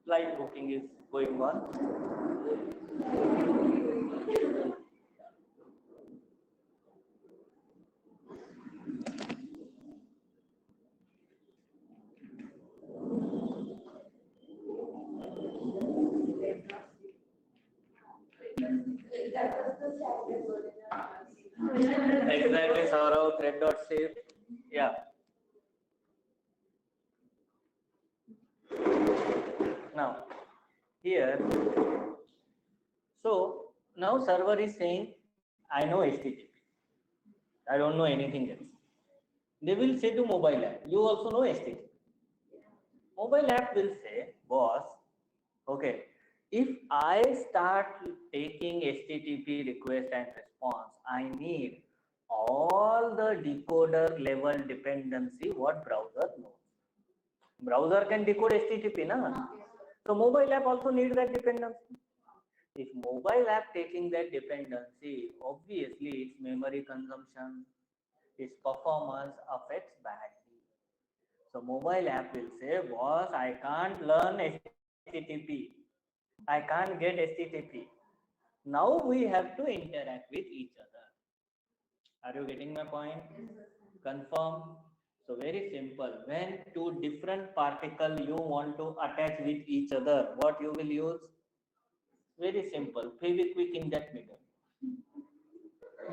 flight booking is going on. Exactly, Saurav, thread.shift. Yeah. Now, here, so now server is saying, I know HTTP. I don't know anything else. They will say to mobile app, you also know HTTP. Mobile app will say, boss, okay, if I start taking HTTP request and response, I need all the decoder level dependency what browser knows. Browser can decode HTTP, na? So mobile app also needs that dependency. If mobile app taking that dependency, obviously its memory consumption, its performance affects badly. So mobile app will say, boss, I can't learn HTTP. I can't get HTTP. Now we have to interact with each other. Are you getting my point? Confirm. So very simple. When two different particle you want to attach with each other, what you will use? Very simple. Fevikwik in that middle.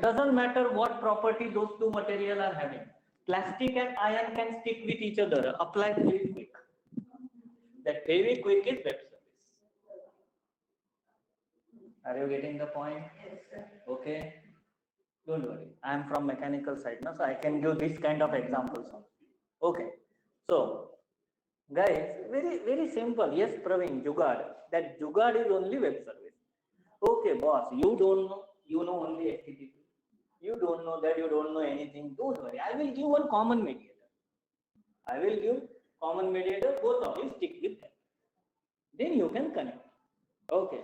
Doesn't matter what property those two material are having. Plastic and iron can stick with each other. Apply Fevikwik. That Fevikwik is web service. Are you getting the point? Okay. Don't worry. I am from mechanical side now, so I can give this kind of examples. Okay. So, guys, very simple. Yes, Praveen, Jugaad. That Jugaad is only web service. Okay, boss, you don't know. You know only HTTP. You don't know that. You don't know anything. Don't worry. I will give one common mediator. I will give common mediator. Both of you stick with that. Then you can connect. Okay.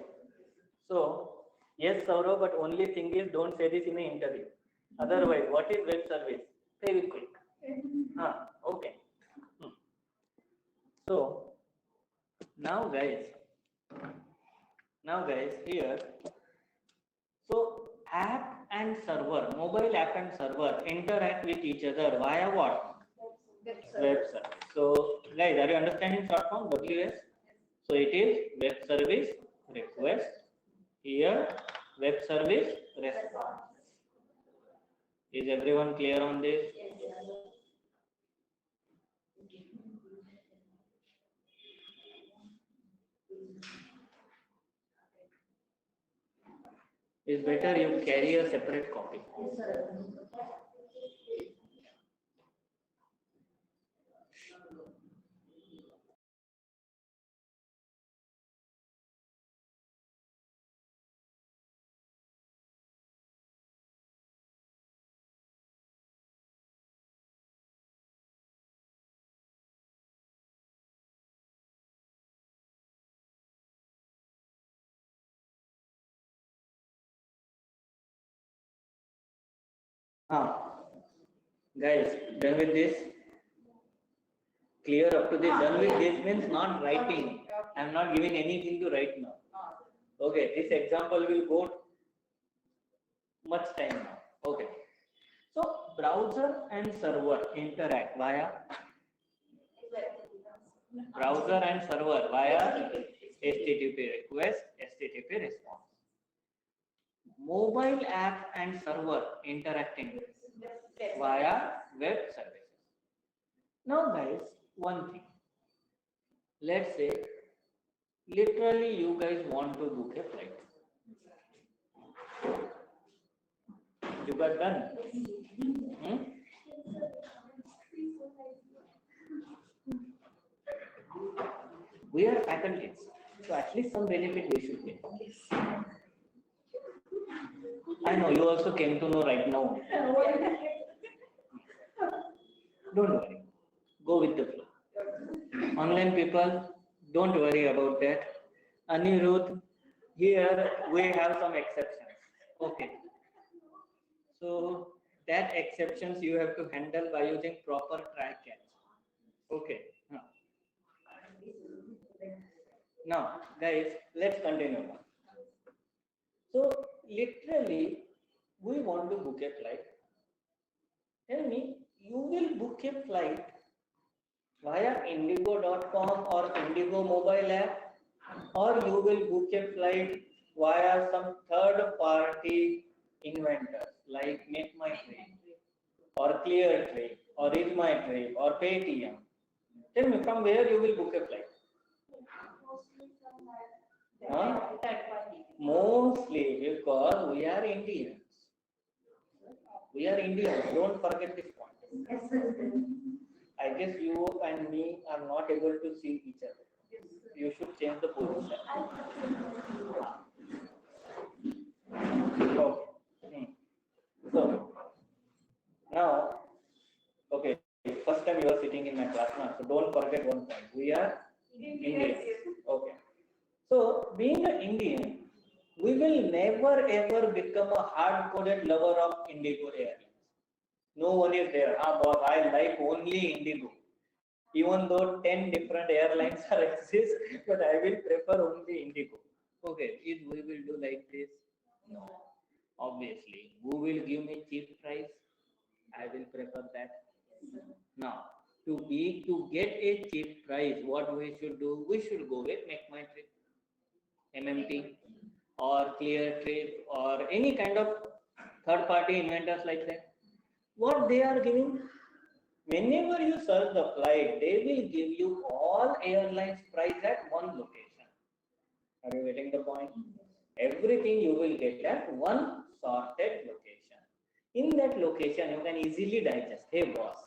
So, yes, Saurav, but only thing is don't say this in an interview. Otherwise, what is web service? Very quick. Okay. So, now guys, here, so app and server, mobile app and server interact with each other via what? Web service. So, guys, are you understanding short form WS? So, it is web service request. Here, web service response. Is everyone clear on this? It's better you carry a separate copy. Guys, done with this? Clear up to this? Done with this means not writing. I am not giving anything to write now. Okay, this example will go much time now. Okay. So browser and server interact via HTTP request, HTTP response. Mobile app and server interacting via web services. Now guys, one thing. Let's say literally you guys want to book a flight. You got done? We are faculties, so at least some benefit we should get. I know you also came to know right now. Don't worry, go with the flow. Online people, don't worry about that. Anirudh, here we have some exceptions. Okay. So that exceptions you have to handle by using proper try catch. Okay. Now, guys, let's continue now. So, literally, we want to book a flight. Tell me, you will book a flight via indigo.com or Indigo mobile app, or you will book a flight via some third party inventors like Make My Trip or Clear Trip or Is My Trip or Paytm. Tell me, from where you will book a flight? Mostly because we are Indians. We are Indians. Don't forget this point. I guess you and me are not able to see each other. You should change the position. Okay. So now, okay, first time you are sitting in my class now, so don't forget one point. We are Indians. Okay. So being an Indian, we will never ever become a hard-coded lover of Indigo Airlines. No one is there. Boss, I like only Indigo. Even though 10 different airlines are exist, but I will prefer only Indigo. Okay, if we will do like this, no. Obviously, who will give me cheap price? I will prefer that. Now, to get a cheap price, what we should do? We should go with Make My Trip, MMT, or Clear Trip, or any kind of third-party inventors like that. What they are giving? Whenever you search the flight, they will give you all airlines price at one location. Are you getting the point? Everything you will get at one sorted location. In that location, you can easily digest. Hey boss,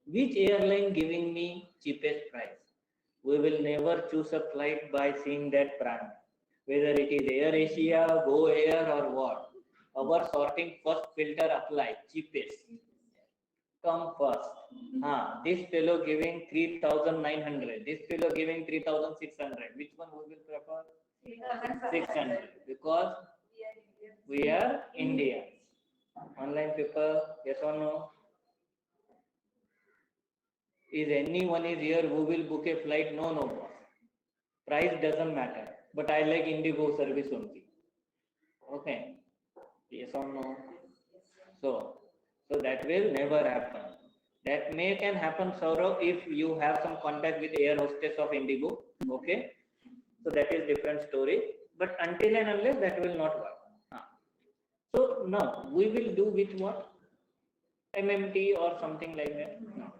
which airline giving me cheapest price? We will never choose a flight by seeing that brand. Whether it is Air Asia, Go Air or what. Our sorting first filter apply, cheapest. Come first. This fellow giving 3,900. This fellow giving 3,600. Which one we will prefer? 600. Because we are Indians. Online people, yes or no? Is anyone is here who will book a flight? No, no. Price doesn't matter. But I like Indigo service only. Okay. Yes or no? So that will never happen. That can happen, Saurav, if you have some contact with air hostess of Indigo. Okay. So that is different story. But until and unless that will not work. So now we will do with what? MMT or something like that. No.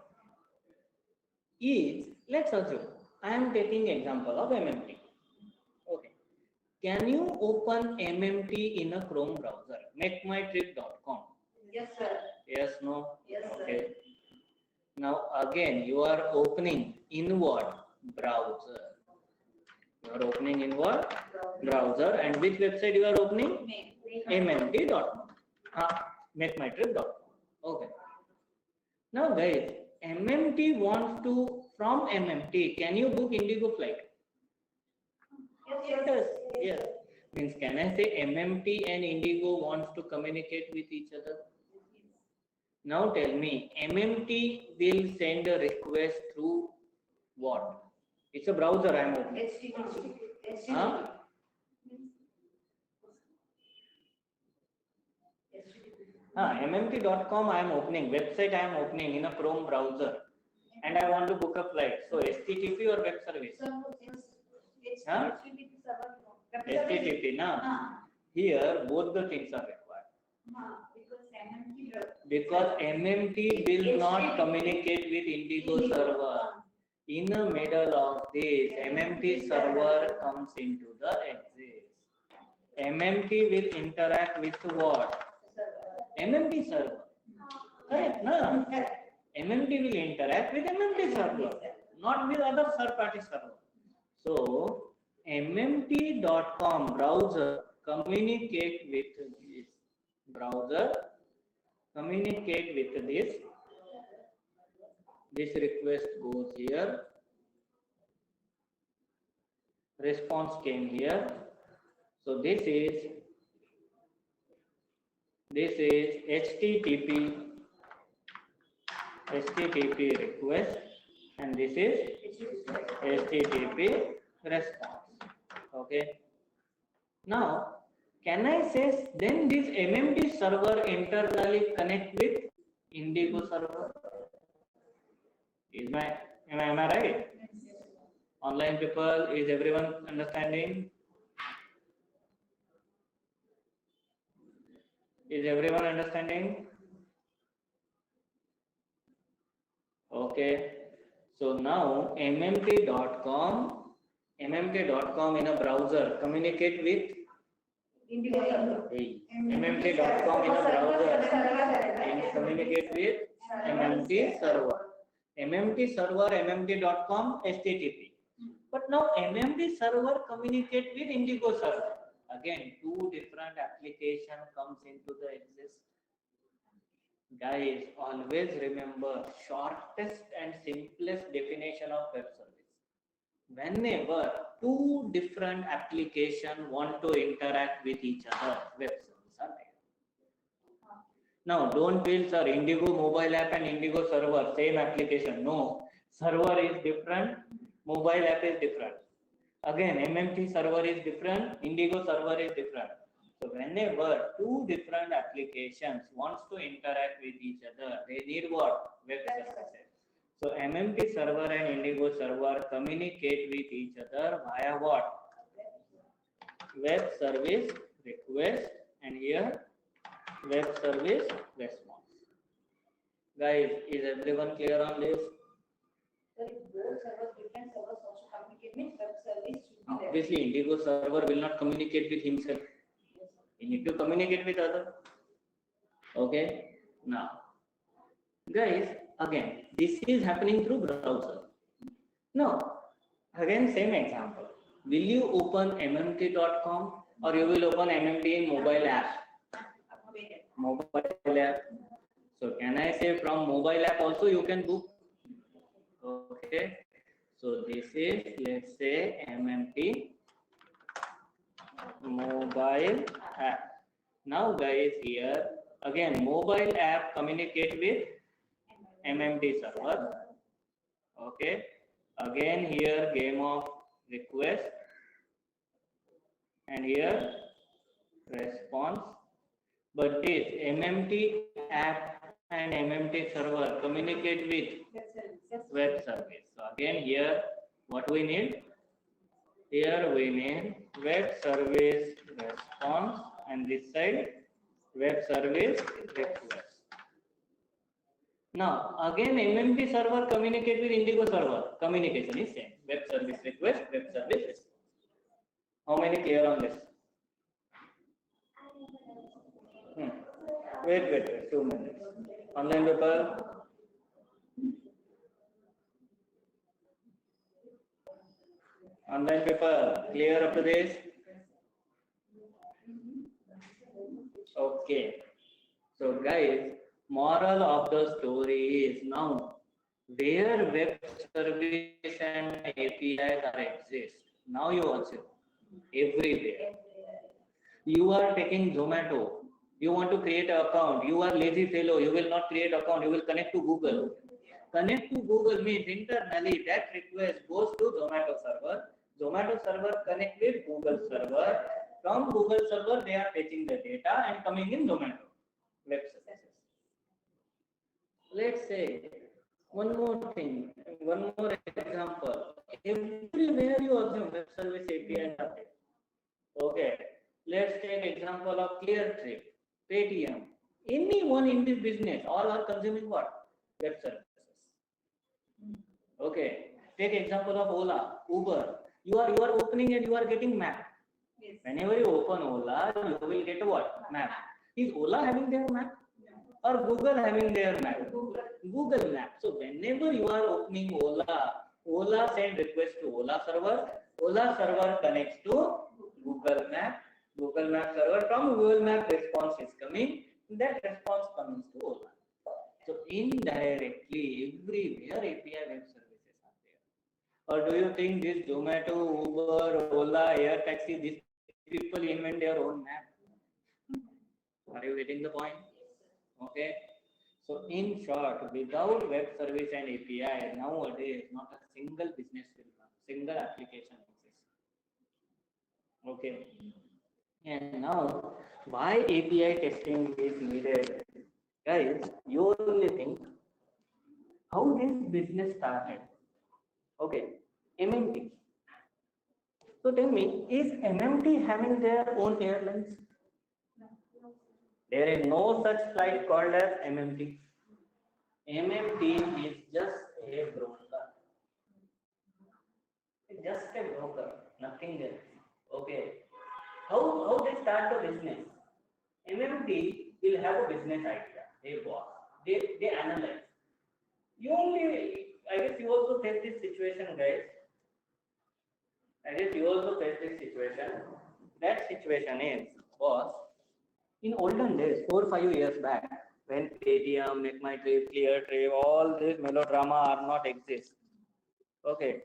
Let's assume I am taking example of MMT. Okay. Can you open MMT in a Chrome browser? MakeMyTrip.com. Yes, sir. Yes, no? Yes, okay. sir. Now again you are opening in what? Browser. You are opening in what? Browser. And which website you are opening? MMT.com. MakeMyTrip.com. Okay. Now guys, MMT wants to, from MMT, can you book Indigo flight? Yes. Means can I say MMT and Indigo wants to communicate with each other? Now tell me, MMT will send a request through what? It's a browser I am opening. Huh? MMT.com I am opening, website I am opening in a Chrome browser and I want to book a flight. So HTTP or web service? Huh? HTTP, na? Here both the things are required. Because MMT will not communicate with Indigo server. In the middle of this, MMT server comes into the exist. MMT will interact with what? MMT server. Correct, no? MMT will interact with MMT server, not with other third-party server. So, MMT.com browser communicate with this browser, communicate with this. This request goes here. Response came here. So this is HTTP request and this is HTTP response. Okay. Now, can I say then this MMT server internally connect with Indigo server? Am I right? Online people, is everyone understanding? Is everyone understanding? Okay. So now MMT.com in a browser communicate with MMT.com in a browser and communicate with MMT server. MMT server, MMT.com, HTTP. But now MMT server communicate with Indigo server. Again, two different application comes into the exist. Guys, always remember shortest and simplest definition of web service. Whenever two different application want to interact with each other, web service are there. Now, don't feel, sir, Indigo mobile app and Indigo server, same application. No, server is different, mobile app is different. Again, MMT server is different, Indigo server is different. So whenever two different applications wants to interact with each other, they need what? Web services. So MMT server and Indigo server communicate with each other via what? Web service request and here web service response. Guys, is everyone clear on this? Obviously, Indigo server will not communicate with himself. He need to communicate with other. Okay. Now, guys, again, this is happening through browser. Now, again, same example. Will you open MMT.com or you will open MMT in mobile app? Mobile app. So, can I say from mobile app also you can book? Okay. So, this is, let's say, MMT mobile app. Now guys, here again mobile app communicate with MMT server. Okay, again here game of request and here response, but this MMT app and MMT server communicate with web service. So again here what we need? Here we need web service response and this side web service request. Now again MMT server communicate with Indigo server. Communication is same. Web service request, web service response. How many clear on this? Wait, 2 minutes. Online people. Online people, clear up to this? Okay. So guys, moral of the story is now where web service and APIs are exist. Now you also everywhere. You are taking Zomato. You want to create an account. You are lazy fellow. You will not create account. You will connect to Google. Connect to Google means internally that request goes to Zomato server. Zomato server connect with Google server. From Google server, they are fetching the data and coming in Zomato web services. Let's say one more thing, one more example. Everywhere you assume web service API are there. Okay, let's take example of ClearTrip, Paytm. Anyone in this business, all are consuming what? Web services. Okay, take example of Ola, Uber. You are opening and you are getting map. Yes. Whenever you open Ola, you will get a what? Map. Is Ola having their map? Or Google having their map? Google map. So whenever you are opening Ola send request to Ola server connects to Google map. Google map server, from Google map response is coming. That response comes to Ola. So indirectly, everywhere API web services are there. Or do you think this Zomato, Uber, Ola, Air Taxi, these people invent their own map? Are you getting the point? Okay. So in short, without web service and API, nowadays not a single business will run, single application exists. Okay. And now, why API testing is needed? Guys, you only think how this business started. Okay, MMT. So tell me, is MMT having their own airlines? There is no such flight called as MMT. MMT is just a broker. Just a broker, nothing else. Okay. How they start the business? MMT will have a business idea. They analyze. I guess you also face this situation, guys. I guess you also face this situation. That situation is, boss, in olden days, 4 5 years back, when Paytm, Make My Trip, ClearTrip, all this melodrama are not exist. Okay,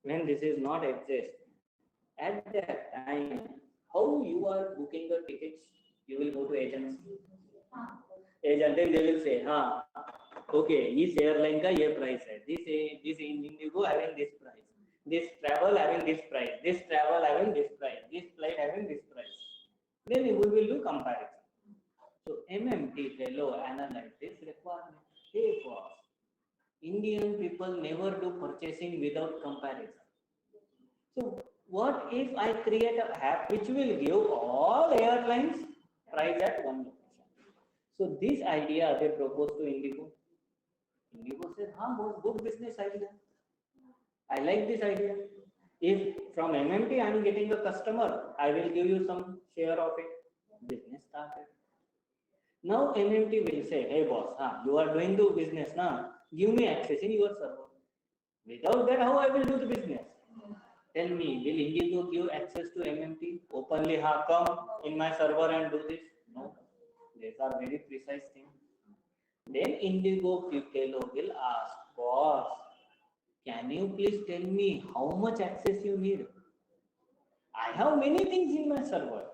when this is not exist, at that time, how you are booking the tickets? You will go to agents. Agent, then they will say, okay, इस airline का ये price है. This Indigo having this price. This travel having this price. This travel having this price. This flight having this price. Then we will do comparison. So MMT fellow analyze this requirement. Hey boss, Indian people never do purchasing without comparison. So what if I create an app which will give all airlines price at one location? So this idea they proposed to Indigo. Indigo said, boss, good business idea. I like this idea. If from MMT I am getting a customer, I will give you some share of it. Business started. Now MMT will say, hey boss, you are doing the business now. Give me access in your server. Without that, how I will do the business? Tell me, will Indigo give access to MMT? Openly, come in my server and do this? No. These are very precise things. Then Indigo fellow will ask, boss, can you please tell me how much access you need? I have many things in my server.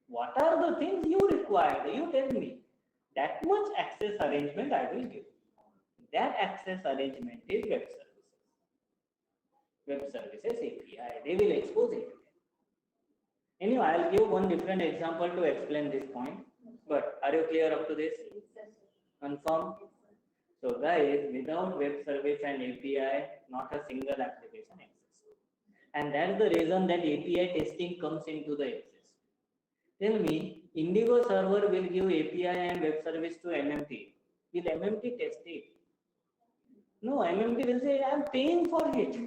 What are the things you require? You tell me. That much access arrangement I will give. That access arrangement is web services. Web services API. They will expose API. Anyway, I'll give one different example to explain this point. But are you clear up to this? Confirm? So guys, without web service and API, not a single application exists. And that's the reason that API testing comes into the access. Tell me, Indigo server will give API and web service to MMT. Will MMT test it? No, MMT will say, I'm paying for it.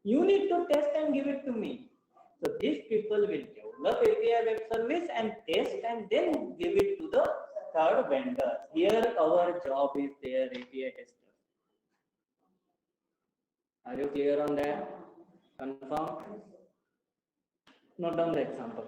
You need to test and give it to me. So these people will develop API web service and test and then give it to the third vendor. Here our job is their API tester. Are you clear on that? Confirm? Note down the example.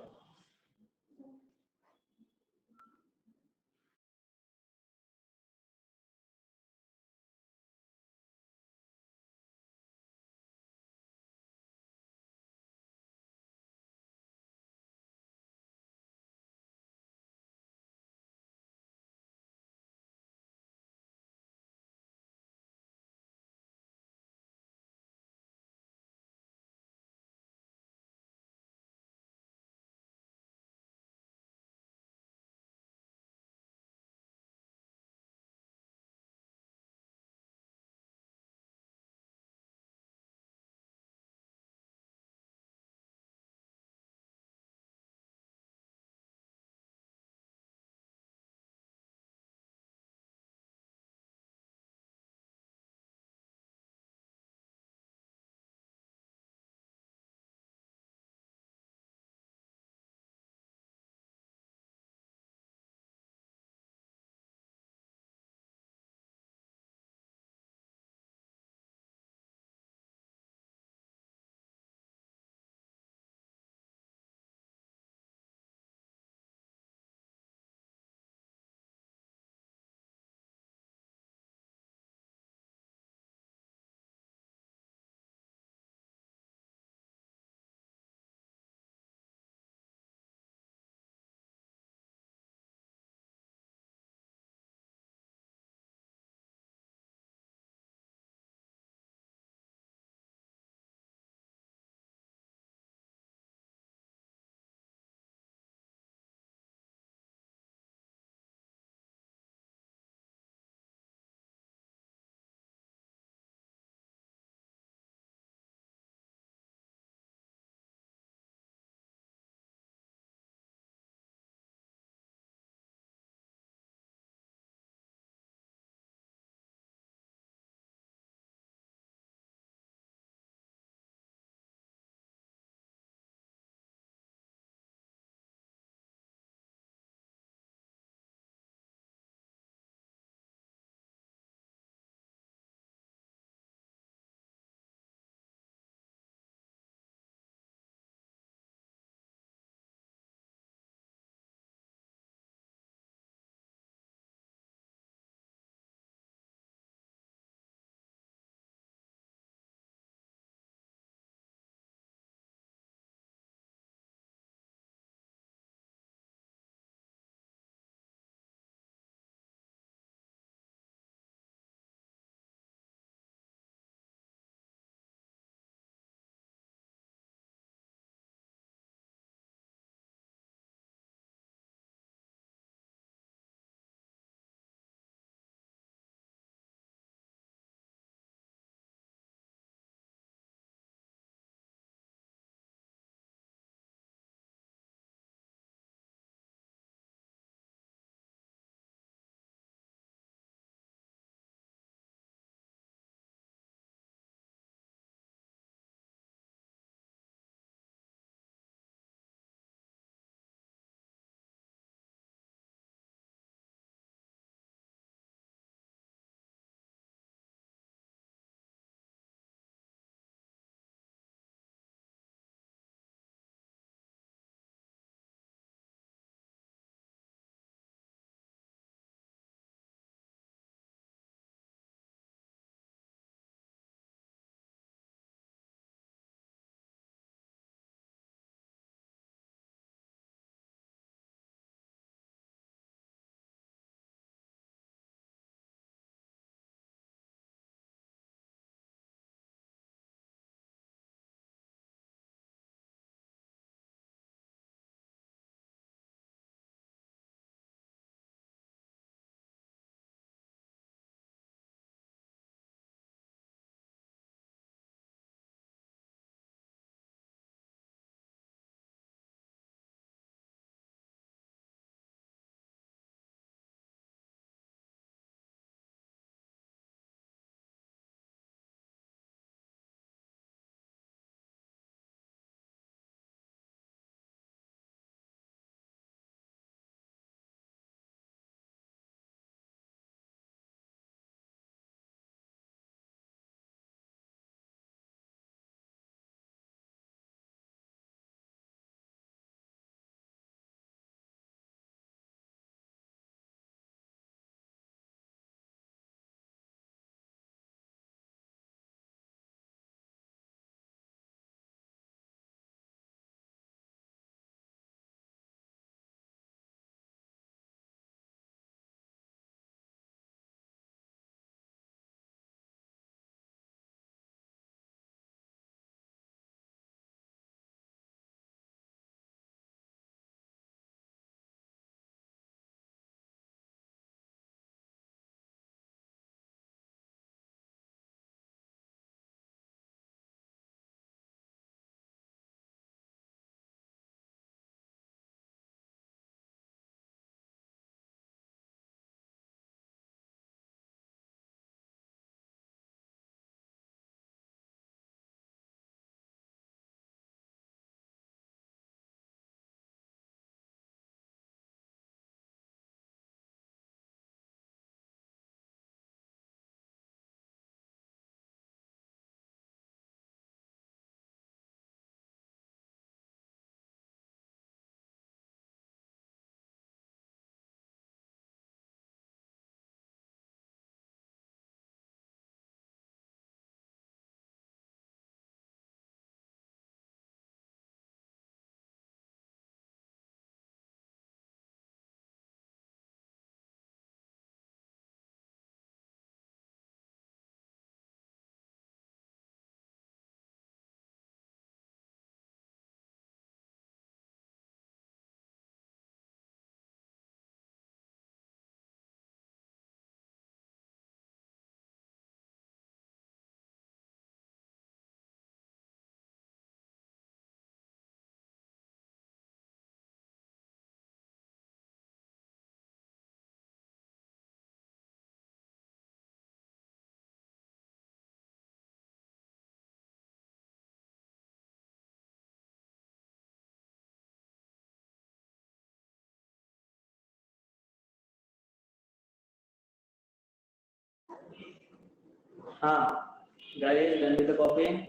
Guys, done with the copy.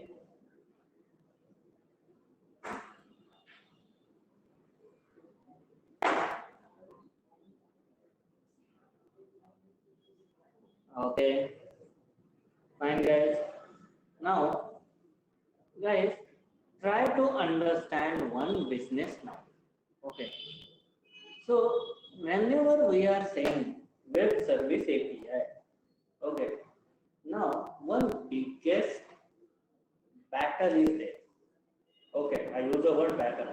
Okay, fine, guys. Now, guys, try to understand one business now. Okay, so whenever we are saying web service API, okay, now one biggest battle is there. Okay, I use the word battle.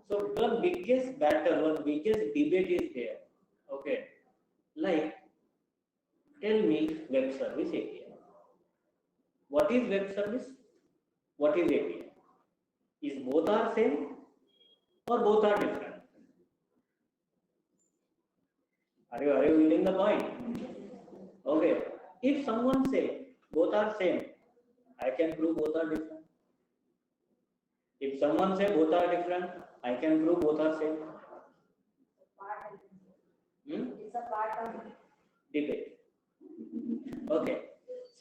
So the biggest battle, one biggest debate is there. Okay, like tell me web service API. What is web service? What is API? Is both are same or both are different? Are you getting the point? Okay. If someone say both are same, I can prove both are different. If someone say both are different, I can prove both are same. It's a part of Debate. Okay.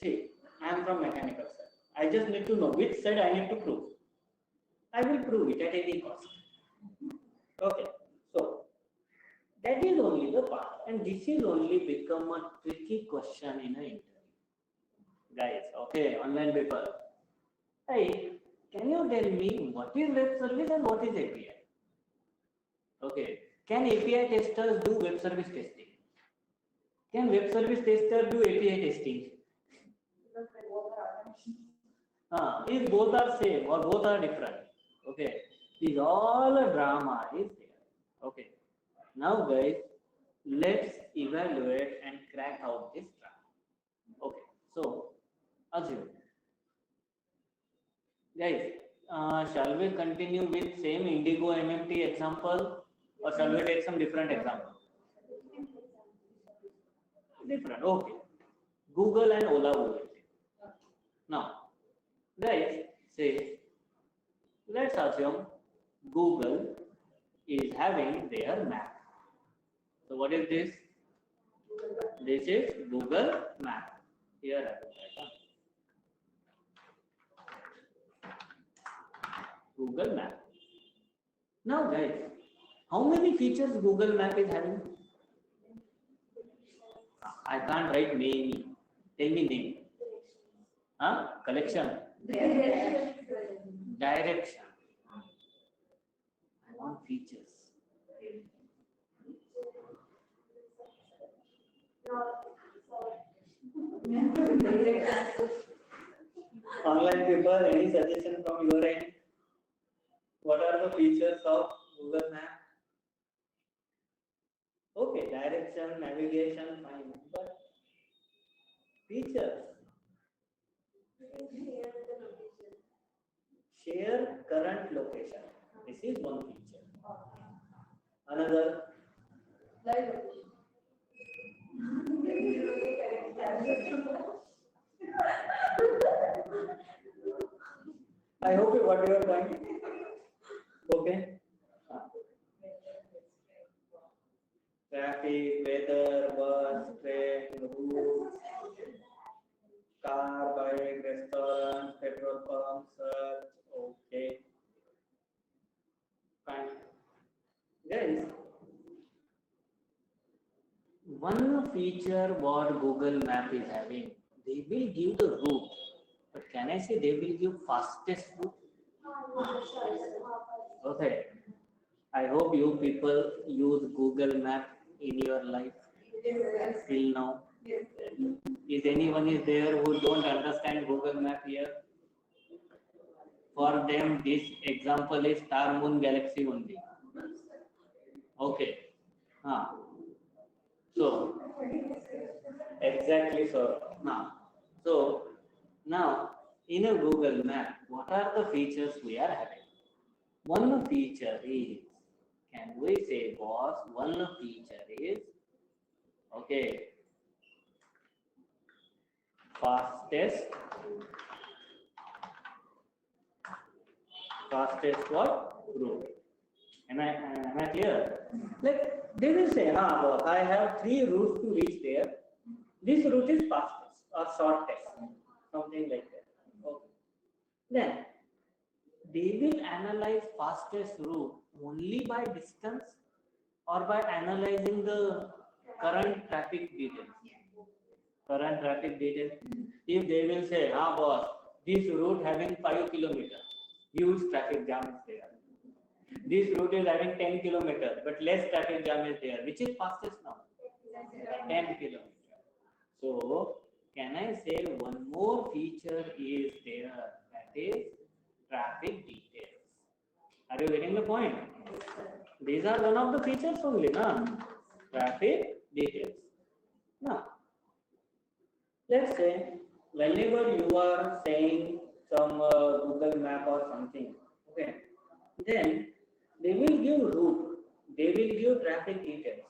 See, I am from mechanical side. I just need to know which side I need to prove. I will prove it at any cost. Okay. So that is only the part, and this is only become a tricky question in an interview. Guys, okay, online people. Hey, can you tell me what is web service and what is API? Okay. Can API testers do web service testing? Can web service tester do API testing? If both are same or both are different, okay, is all a drama is there. Okay, now guys, let's evaluate and crack out this drama. Okay, so assume, guys, shall we continue with same Indigo MMT example or shall we take some different example? Different, okay. Google and Ola will take. Now, guys, say, let's assume Google is having their map. So what is this? This is Google map. Here I will write Google map. Now guys, how many features Google map is having? I can't write many. Tell me name. Collection. Direction. I want features. Online people, any suggestion from your end? What are the features of Google Map? Okay, direction, navigation, fine, but features. Share current location. This is one feature. Another. I hope you got your point. Okay. Traffic, weather, bus, train, routes, car, bike, restaurant, petrol pump, search. Okay. Fine. Guys, one feature what Google Map is having, they will give the route. But can I say they will give fastest route? Okay. I hope you people use Google Map in your life till now. Is anyone is there who don't understand Google Map here? For them, this example is star, moon, galaxy only. Okay. So exactly so. Now in a Google Map, what are the features we are having? One feature is, can we say boss, one feature is, okay, fastest what? Route. Am I clear? Like they will say, boss, I have 3 routes to reach there. This route is fastest a short text, something like that. Okay. Then they will analyze fastest route only by distance or by analyzing the current traffic details. Current traffic details. If they will say, ah boss, this route having 5 kilometers, huge traffic jam is there. This route is having 10 kilometers, but less traffic jam is there. Which is fastest now? 10 kilometers. So, can I say one more feature is there, that is traffic details. Are you getting the point? These are one of the features only, na? Traffic details. Now, let's say whenever you are saying some Google map or something, okay, then they will give route, they will give traffic details.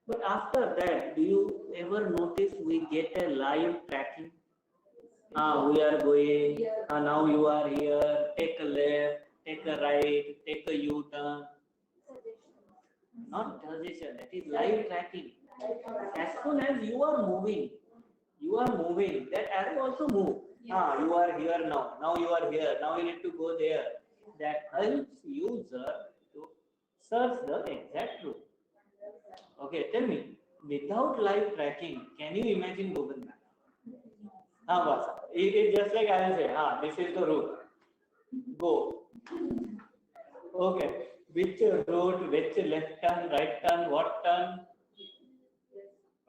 But after that, do you ever notice we get a live tracking? We are going, now you are here, take a left, take a right, take a U-turn. Not suggestion, that is live tracking. As soon as you are moving, that arrow also move. You are here now, now you are here, now you need to go there. That helps user to search the exact route. Okay, tell me, without live tracking, can you imagine Google Map? Boss. It's just like I will say, this is the route. Go. Okay. Which route, which left turn, right turn, what turn?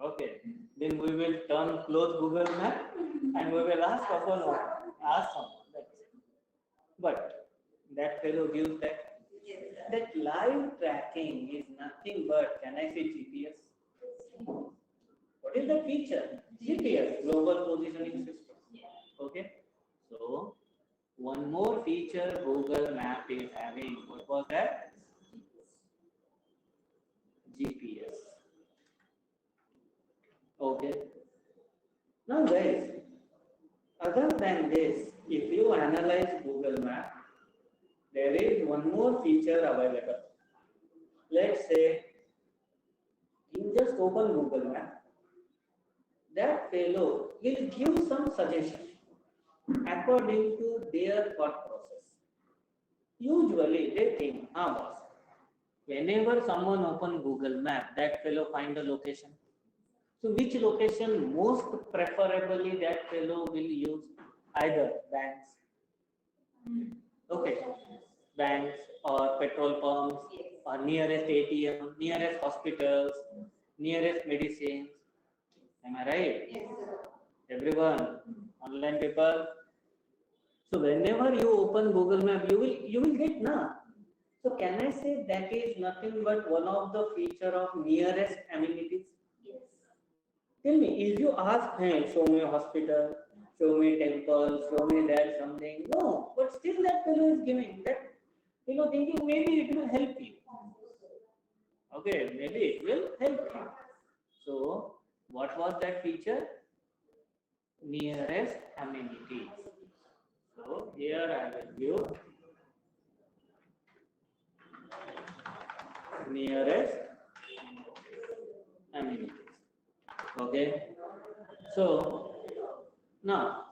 Okay. Then we will close Google Map and we will ask someone. But that fellow gives that live tracking is nothing but, can I say GPS? What is the feature? GPS, Global Positioning System. Okay. So, one more feature Google Map is having. What was that? GPS. Okay. Now guys, other than this, if you analyze Google Map, there is one more feature available. Let's say you just open Google Map, that fellow will give some suggestion according to their thought process. Usually they think, boss, whenever someone open Google Map, that fellow find a location. So which location most preferably that fellow will use? Either banks, okay, banks or petrol pumps or nearest ATM, nearest hospitals, nearest medicines. Am I right? Yes. Everyone, online people. So whenever you open Google Map, you will get na. So can I say that is nothing but one of the feature of nearest amenities? Yes. Tell me, if you ask, hey, show me a hospital, show me temple, show me that something. No, but still that fellow is giving that, thinking maybe it will help you. Okay, maybe it will help you. So, what was that feature? Nearest amenities. So, here I will give nearest amenities. Okay. So, now,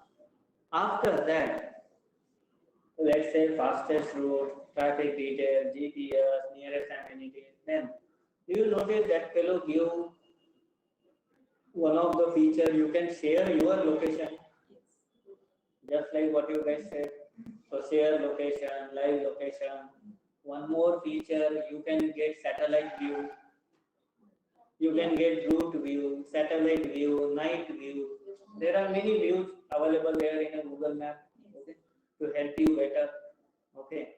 after that, let's say fastest route, traffic details, GPS, nearest amenities, then you will notice that fellow give one of the feature, you can share your location. Just like what you guys said. So share location, live location. One more feature, you can get satellite view. You can get route view, satellite view, night view. There are many views available there in a Google Map, okay, to help you better. Okay.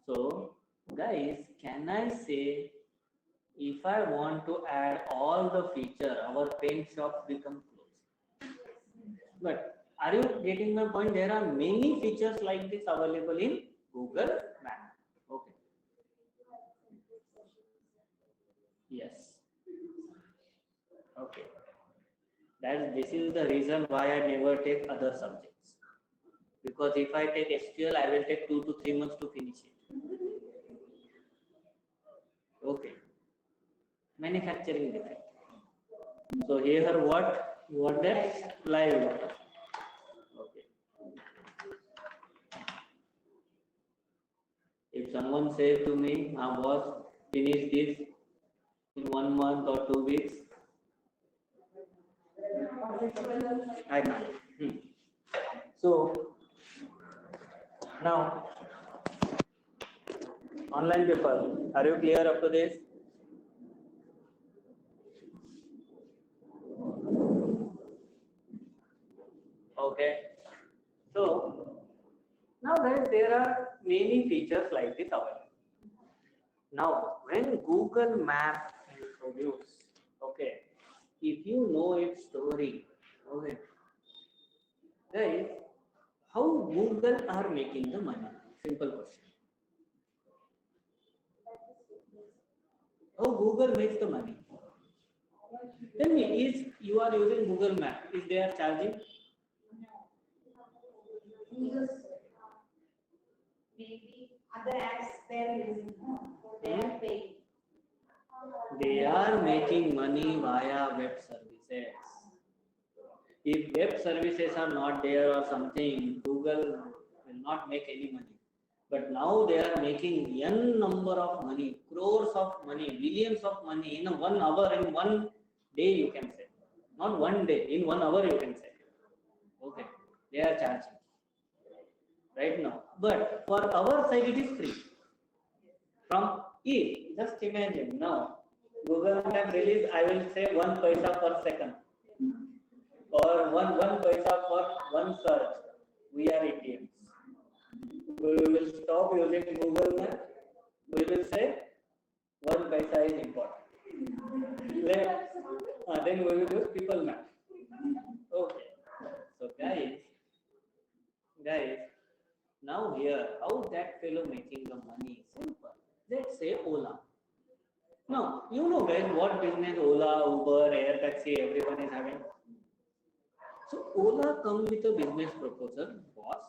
So guys, can I say if I want to add all the feature, our paint shop become closed? But are you getting my point? There are many features like this available in Google Map. Okay. Yes. Okay. This is the reason why I never take other subjects. Because if I take SQL, I will take 2 to 3 months to finish it. Okay. Manufacturing defect. So here what? You want that live. someone say to me, boss, finish this in 1 month or 2 weeks, I can't. So now, online people, are you clear up to this? Okay. So now guys, there are many features like this available. Now, when Google Map introduced, okay, if you know its story, okay, guys, how Google are making the money? Simple question. How Google makes the money? Tell me, is you are using Google Map, is they are charging? Use maybe other apps they're using, so they are paying. They are making money via web services. If web services are not there or something, Google will not make any money. But now they are making n number of money, crores of money, billions of money in 1 hour, in 1 day you can say. Not 1 day, in 1 hour you can say. Okay, they are charging right now. But for our side it is free. From if, just imagine now, Google Map release, I will say 1 paisa per second or one paisa for one search. We are idiots. We will stop using Google Map. We will say 1 paisa is important. Then we will use people map. Okay. So guys, now here, how that fellow making the money? Simple. Let's say Ola. Now, you know guys what business Ola, Uber, Air Taxi, everyone is having. So Ola come with a business proposal, boss.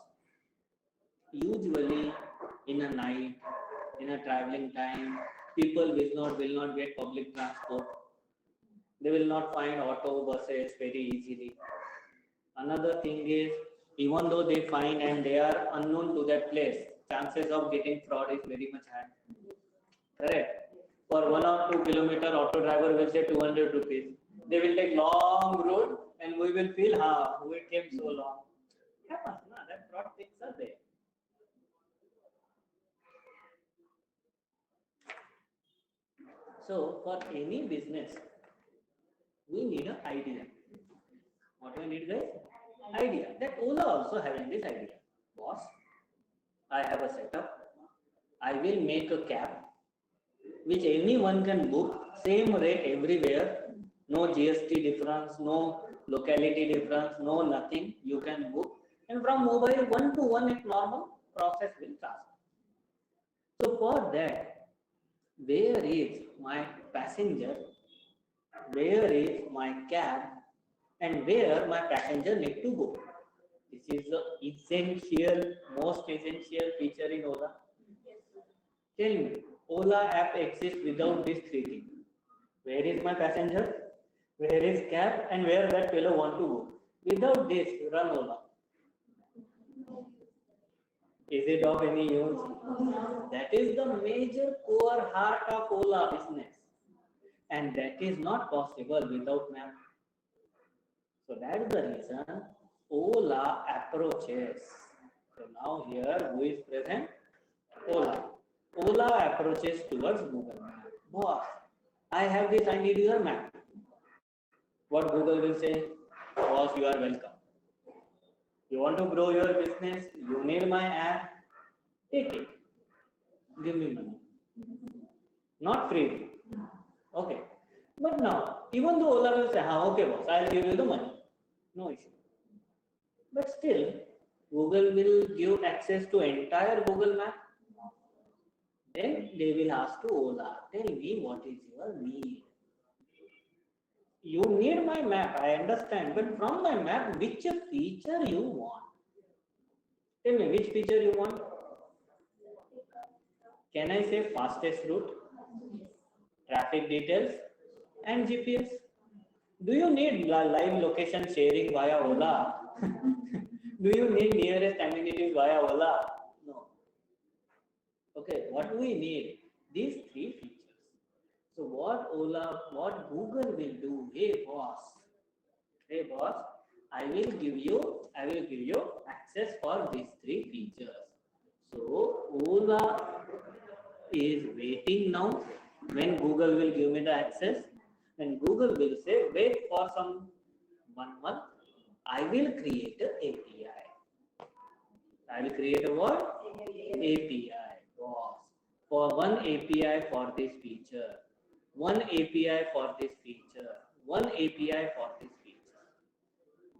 Usually in a night, in a traveling time, people will not get public transport. They will not find auto buses very easily. Another thing is, even though they find and they are unknown to that place, chances of getting fraud is very much high. Correct? For 1 or 2 kilometer, auto driver will say 200 rupees. They will take long road and we will feel, we came so long. Happens, na? That fraud things are there. So for any business, we need an idea. What we need, guys? Idea. That Ola also having this idea. Boss, I have a setup. I will make a cab which anyone can book, same rate everywhere, no GST difference, no locality difference, no nothing. You can book, and from mobile 1 to 1 it normal process will transfer. So for that, where is my passenger, where is my cab, and where my passenger need to go? This is the essential, most essential feature in Ola. Tell me, Ola app exists without these 3 things. Where is my passenger? Where is cab? And where that fellow want to go? Without this, run Ola. Is it of any use? That is the major core heart of Ola business. And that is not possible without map. So that is the reason Ola approaches. So now here who is present? Ola. Ola approaches towards Google Map. Boss, I have this, I need your map. What Google will say? Boss, you are welcome. You want to grow your business? You need my app? Take it. Give me money. Not free. Okay. But now, even though Ola will say, okay boss, I'll give you the money. No issue. But still, Google will give access to entire Google Map. Then they will ask to Ola, tell me what is your need. You need my map, I understand, but from my map, which feature you want? Tell me, which feature you want? Can I say fastest route, traffic details, and GPS? Do you need live location sharing via Ola? Do you need nearest amenities via Ola? No. Okay, what we need? These three features. So what Google will do? Hey boss, I will give you access for these three features. So Ola is waiting now when Google will give me the access, and Google will say, wait for some 1 month, I will create an API. I will create a what? API. Boss. For one API for this feature, one API for this feature, one API for this feature.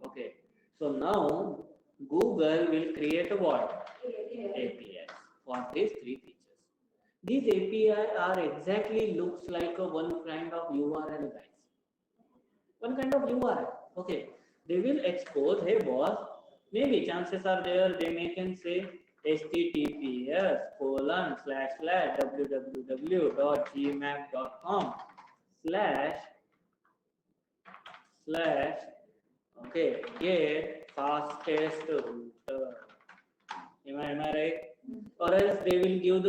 Okay. So now Google will create a what? APIs for these three features. These API are exactly looks like a one kind of URL, guys. One kind of URL. Okay. They will expose, hey boss, maybe chances are there they may can say https://www.gmap.com slash slash okay get fastest router. Am I right? Or else they will give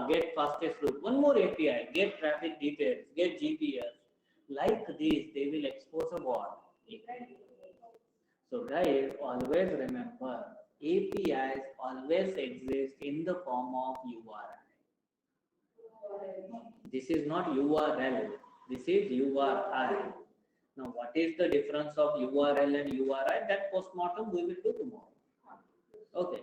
get fastest route. One more API, get traffic details, get GPS. Like this, they will expose a what? So guys, always remember APIs always exist in the form of URI. This is not URL. This is URI. Now, what is the difference of URL and URI? That postmortem we will do tomorrow. Okay,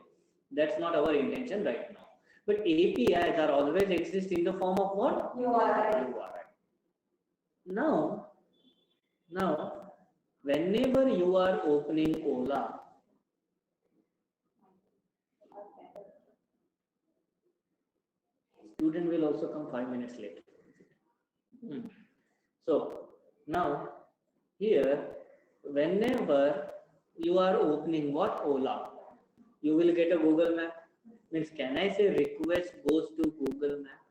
that's not our intention right now. But APIs are always exist in the form of what? URI. Now, whenever you are opening Ola, student will also come 5 minutes late. So now here, whenever you are opening what Ola, you will get a Google Map. Means can I say request goes to Google Map?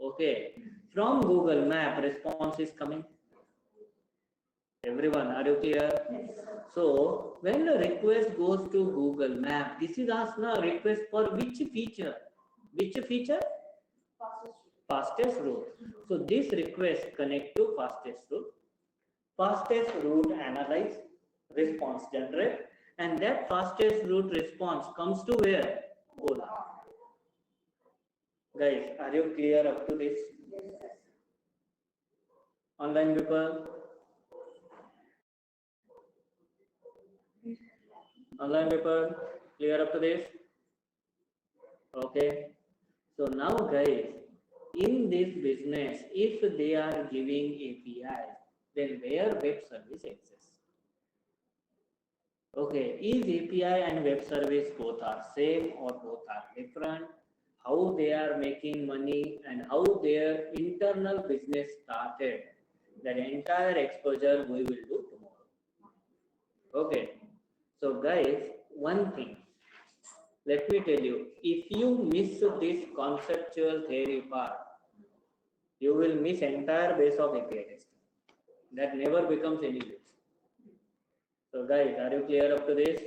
Okay. From Google Map, response is coming. Everyone, are you clear? Yes. So when the request goes to Google Map, this is asked now request for which feature? Which feature? Fastest route. So this request connect to fastest route. Fastest route analyze, response generate, and that fastest route response comes to where? Ola. Guys, are you clear up to this? Yes. Online people? Online people, clear up to this? Okay. So now guys, in this business, if they are giving APIs, then where web service exists? Okay, is API and web service both are same or both are different? How they are making money and how their internal business started? That entire exposure we will do tomorrow. Okay. So guys, one thing, let me tell you, if you miss this conceptual theory part, you will miss entire base of API testing. That never becomes any use. So guys, are you clear up to this?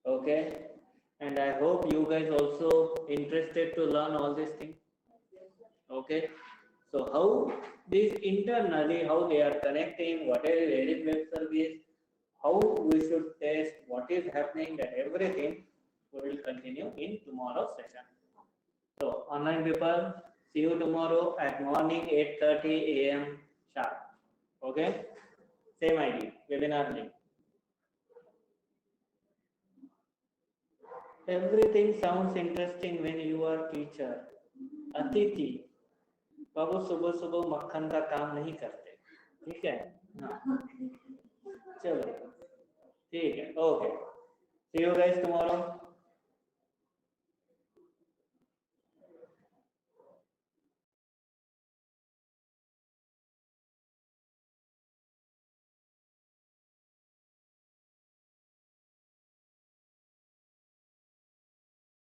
Okay. And I hope you guys also interested to learn all these things. Okay. So how this internally, how they are connecting, where is web service, how we should test, what is happening, that everything we will continue in tomorrow's session. So online people, see you tomorrow at morning 8:30 a.m. sharp. Okay? Same ID, webinar link. Everything sounds interesting when you are teacher. अतिथि बाबू सुबह सुबह मक्खन का काम नहीं करते, ठीक है? चलो ठीक है, okay, see you guys tomorrow.